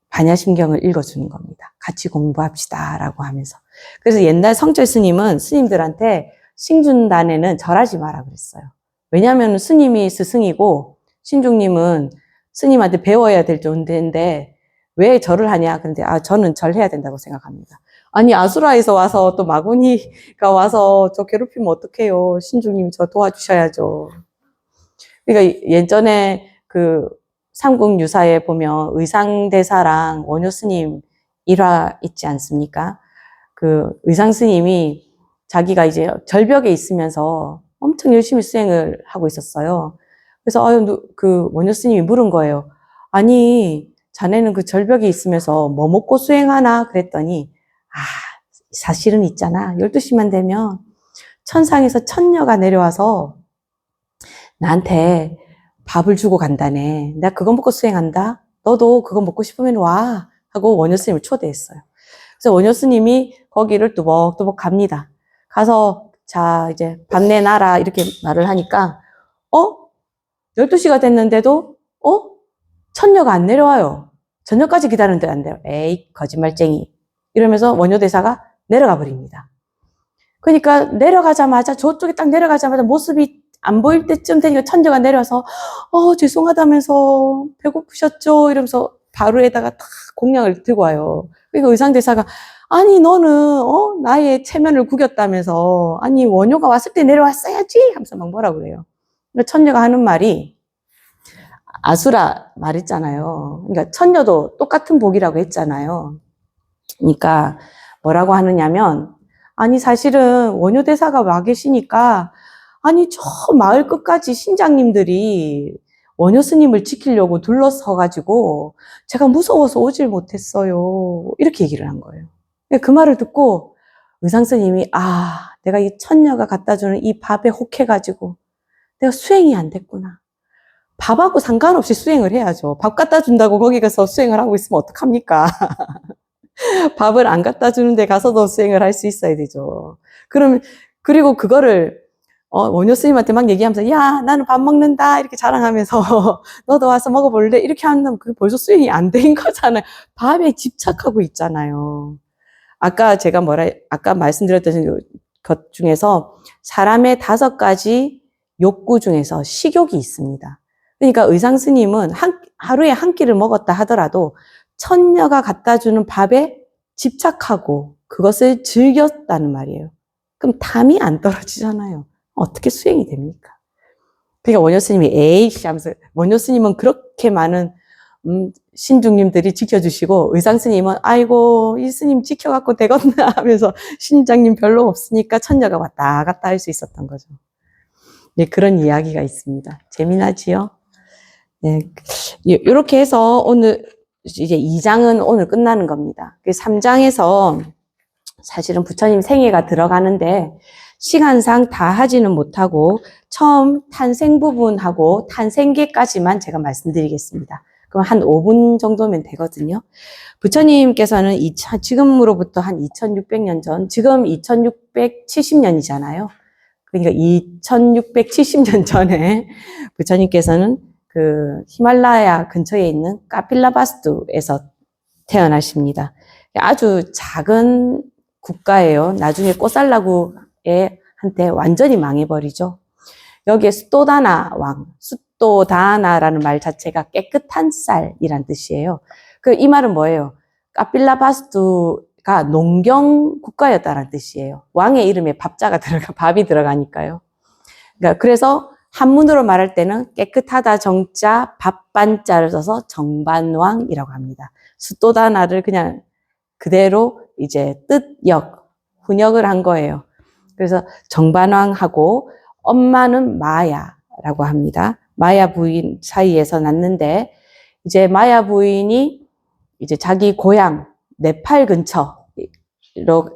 반야심경을 읽어주는 겁니다. 같이 공부합시다 라고 하면서. 그래서 옛날 성철 스님은 스님들한테 신중단에는 절하지 마라 그랬어요. 왜냐하면 스님이 스승이고 신중님은 스님한테 배워야 될 존재인데 왜 절을 하냐? 근데 저는 절해야 된다고 생각합니다. 아니 아수라에서 와서 또 마구니가 와서 저 괴롭히면 어떡해요? 신중님이 저 도와주셔야죠. 그러니까 예전에 삼국유사에 보면 의상대사랑 원효스님 일화 있지 않습니까? 의상스님이 자기가 이제 절벽에 있으면서 엄청 열심히 수행을 하고 있었어요. 그래서 원효스님이 물은 거예요. 아니 자네는 절벽에 있으면서 뭐 먹고 수행하나? 그랬더니 사실은 있잖아. 12시만 되면 천상에서 천녀가 내려와서 나한테 밥을 주고 간다네. 내가 그거 먹고 수행한다. 너도 그거 먹고 싶으면 와. 하고 원효스님을 초대했어요. 그래서 원효스님이 거기를 뚜벅뚜벅 갑니다. 가서 자 이제 밥 내놔라 이렇게 말을 하니까 12시가 됐는데도 천녀가 안 내려와요. 저녁까지 기다리는데 안 돼요. 에이 거짓말쟁이. 이러면서 원효대사가 내려가 버립니다. 그러니까 내려가자마자 저쪽에 딱 내려가자마자 모습이 안 보일 때쯤 되니까 천녀가 내려와서 죄송하다면서 배고프셨죠? 이러면서 바로에다가 탁 공약을 들고 와요. 그러니까 의상대사가 아니 너는 나의 체면을 구겼다면서 아니 원효가 왔을 때 내려왔어야지 하면서 막 뭐라 그래요. 그러니까 천녀가 하는 말이 아수라 말했잖아요. 그러니까 천녀도 똑같은 복이라고 했잖아요. 그러니까 뭐라고 하느냐면 아니 사실은 원효대사가 와 계시니까 아니 저 마을 끝까지 신장님들이 원효스님을 지키려고 둘러서가지고 제가 무서워서 오질 못했어요. 이렇게 얘기를 한 거예요. 그 말을 듣고 의상스님이 내가 이 천녀가 갖다 주는 이 밥에 혹해가지고 내가 수행이 안 됐구나. 밥하고 상관없이 수행을 해야죠. 밥 갖다 준다고 거기 가서 수행을 하고 있으면 어떡합니까? 밥을 안 갖다 주는 데 가서도 수행을 할 수 있어야 되죠. 그리고 그거를 원효스님한테 막 얘기하면서 야 나는 밥 먹는다 이렇게 자랑하면서 너도 와서 먹어볼래? 이렇게 하면 그게 벌써 수행이 안 된 거잖아요. 밥에 집착하고 있잖아요. 아까 말씀드렸던 것 중에서 사람의 5가지 욕구 중에서 식욕이 있습니다. 그러니까 의상스님은 하루에 한 끼를 먹었다 하더라도 천녀가 갖다 주는 밥에 집착하고 그것을 즐겼다는 말이에요. 그럼 담이 안 떨어지잖아요. 어떻게 수행이 됩니까? 그러니까 원효스님이 에이씨 하면서 원효스님은 그렇게 많은 신중님들이 지켜주시고 의상스님은 아이고 이 스님 지켜갖고 되겠나 하면서 신장님 별로 없으니까 천녀가 왔다 갔다 할 수 있었던 거죠. 네, 그런 이야기가 있습니다. 재미나지요? 네, 이렇게 해서 오늘 이제 2장은 오늘 끝나는 겁니다. 3장에서 사실은 부처님 생애가 들어가는데 시간상 다 하지는 못하고 처음 탄생 부분하고 탄생계까지만 제가 말씀드리겠습니다. 그럼 한 5분 정도면 되거든요. 부처님께서는 지금으로부터 한 2600년 전, 지금 2670년이잖아요. 그러니까 2670년 전에 부처님께서는 그 히말라야 근처에 있는 카필라바스투에서 태어나십니다. 아주 작은 국가예요. 나중에 꼬살라구에 한테 완전히 망해버리죠. 여기에 수도다나 왕, 수도다나라는 말 자체가 깨끗한 쌀이란 뜻이에요. 이 말은 뭐예요? 카필라바스투가 농경 국가였다는 뜻이에요. 왕의 이름에 밥이 들어가니까요. 그러니까 그래서 한문으로 말할 때는 깨끗하다 정자, 밥반자를 써서 정반왕이라고 합니다. 수도다나를 그냥 그대로 이제 훈역을 한 거예요. 그래서 정반왕하고 엄마는 마야라고 합니다. 마야 부인 사이에서 낳는데 이제 마야 부인이 이제 자기 고향 네팔 근처로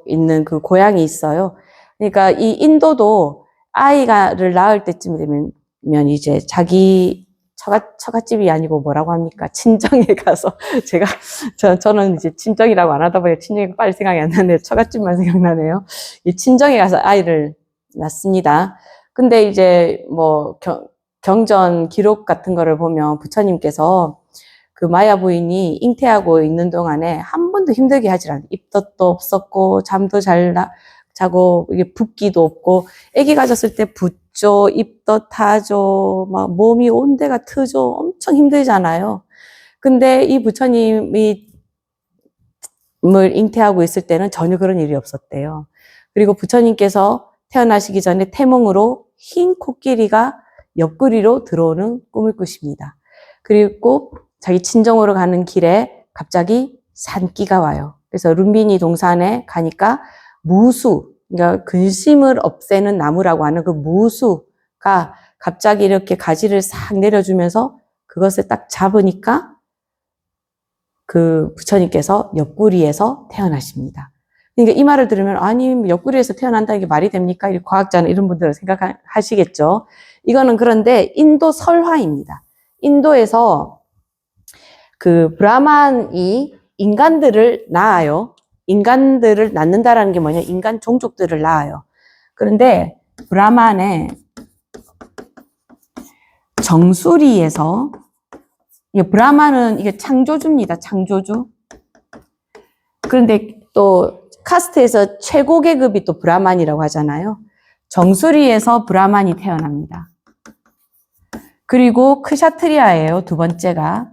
있는 그 고향이 있어요. 그러니까 이 인도도 아이를 낳을 때쯤 되면 이제 자기 처갓집이 아니고 뭐라고 합니까? 친정에 가서 저는 이제 친정이라고 안 하다 보니까 친정이 빨리 생각이 안 나는데 처갓집만 생각나네요. 이 친정에 가서 아이를 낳습니다. 근데 이제 뭐 경전 기록 같은 거를 보면 부처님께서 그 마야 부인이 잉태하고 있는 동안에 한 번도 힘들게 하질 않아요. 입덧도 없었고 잠도 잘 자고 이게 붓기도 없고 아기 가졌을 때 붓죠, 입덧하죠, 막 몸이 온 데가 트죠. 엄청 힘들잖아요. 근데 이 부처님이 잉태하고 있을 때는 전혀 그런 일이 없었대요. 그리고 부처님께서 태어나시기 전에 태몽으로 흰 코끼리가 옆구리로 들어오는 꿈을 꾸십니다. 그리고 자기 친정으로 가는 길에 갑자기 산기가 와요. 그래서 룸비니 동산에 가니까 무수, 그러니까 근심을 없애는 나무라고 하는 그 무수가 갑자기 이렇게 가지를 싹 내려주면서 그것을 딱 잡으니까 그 부처님께서 옆구리에서 태어나십니다. 그러니까 이 말을 들으면 아니 옆구리에서 태어난다는 게 말이 됩니까? 과학자는 이런 분들은 생각하시겠죠. 이거는 그런데 인도 설화입니다. 인도에서 그 브라만이 인간들을 낳아요. 인간들을 낳는다라는 게 뭐냐? 인간 종족들을 낳아요. 그런데 브라만의 정수리에서 브라만은 이게 창조주입니다. 창조주. 그런데 또 카스트에서 최고 계급이 또 브라만이라고 하잖아요. 정수리에서 브라만이 태어납니다. 그리고 크샤트리아예요. 두 번째가.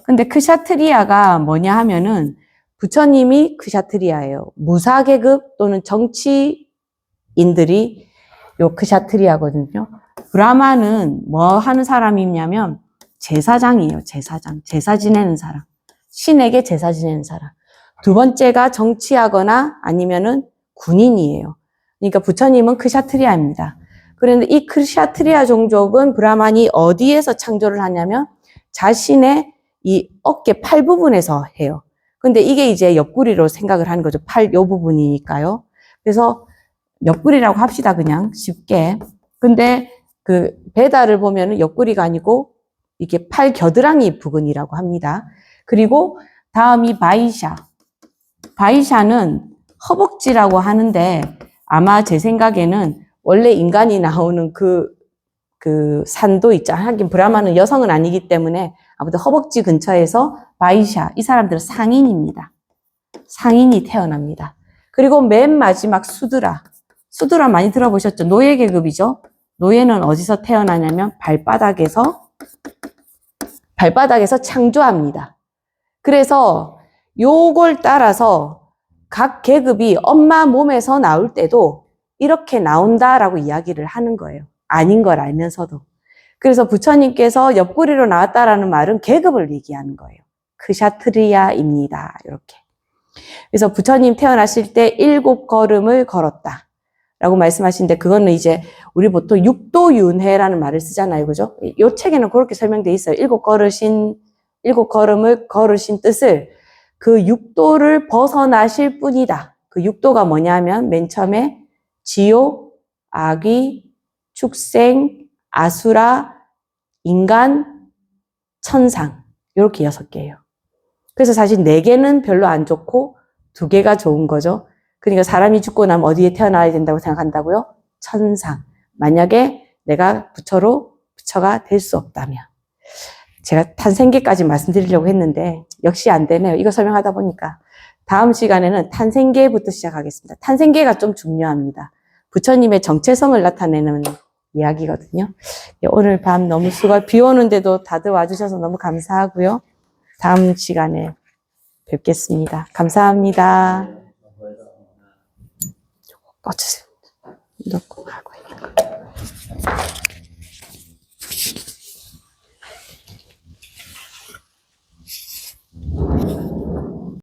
근데 크샤트리아가 뭐냐 하면은 부처님이 크샤트리아예요. 무사계급 또는 정치인들이 요 크샤트리아거든요. 브라만은 뭐 하는 사람이냐면 제사장이에요. 제사장. 제사 지내는 사람. 신에게 제사 지내는 사람. 두 번째가 정치하거나 아니면은 군인이에요. 그러니까 부처님은 크샤트리아입니다. 그런데 이 크샤트리아 종족은 브라만이 어디에서 창조를 하냐면 자신의 이 어깨 팔 부분에서 해요. 근데 이게 이제 옆구리로 생각을 하는 거죠. 팔 요 부분이니까요. 그래서 옆구리라고 합시다. 그냥 쉽게. 근데 그 베다를 보면은 옆구리가 아니고 이게 팔 겨드랑이 부근이라고 합니다. 그리고 다음이 바이샤. 바이샤는 허벅지라고 하는데 아마 제 생각에는 원래 인간이 나오는 그 산도 있잖아요. 하긴 브라만은 여성은 아니기 때문에 아무튼 허벅지 근처에서 바이샤, 이 사람들은 상인입니다. 상인이 태어납니다. 그리고 맨 마지막 수드라. 수드라 많이 들어보셨죠? 노예 계급이죠? 노예는 어디서 태어나냐면 발바닥에서 창조합니다. 그래서 요걸 따라서 각 계급이 엄마 몸에서 나올 때도 이렇게 나온다라고 이야기를 하는 거예요. 아닌 걸 알면서도. 그래서 부처님께서 옆구리로 나왔다라는 말은 계급을 얘기하는 거예요. 크샤트리아입니다. 이렇게. 그래서 부처님 태어나실 때 7걸음을 걸었다. 라고 말씀하시는데 그거는 이제 우리 보통 육도윤회라는 말을 쓰잖아요. 그죠? 이 책에는 그렇게 설명되어 있어요. 7걸음을 걸으신 뜻을 그 육도를 벗어나실 뿐이다. 그 육도가 뭐냐면 맨 처음에 지옥, 악귀, 축생, 아수라, 인간, 천상. 요렇게 6개예요. 그래서 사실 4개는 별로 안 좋고 2개가 좋은 거죠. 그러니까 사람이 죽고 나면 어디에 태어나야 된다고 생각한다고요? 천상. 만약에 내가 부처가 될 수 없다면. 제가 탄생계까지 말씀드리려고 했는데 역시 안 되네요. 이거 설명하다 보니까. 다음 시간에는 탄생계부터 시작하겠습니다. 탄생계가 좀 중요합니다. 부처님의 정체성을 나타내는 이야기거든요. 오늘 밤 너무 비 오는데도 다들 와주셔서 너무 감사하고요. 다음 시간에 뵙겠습니다. 감사합니다. 꺼주세요. 넣고 하고.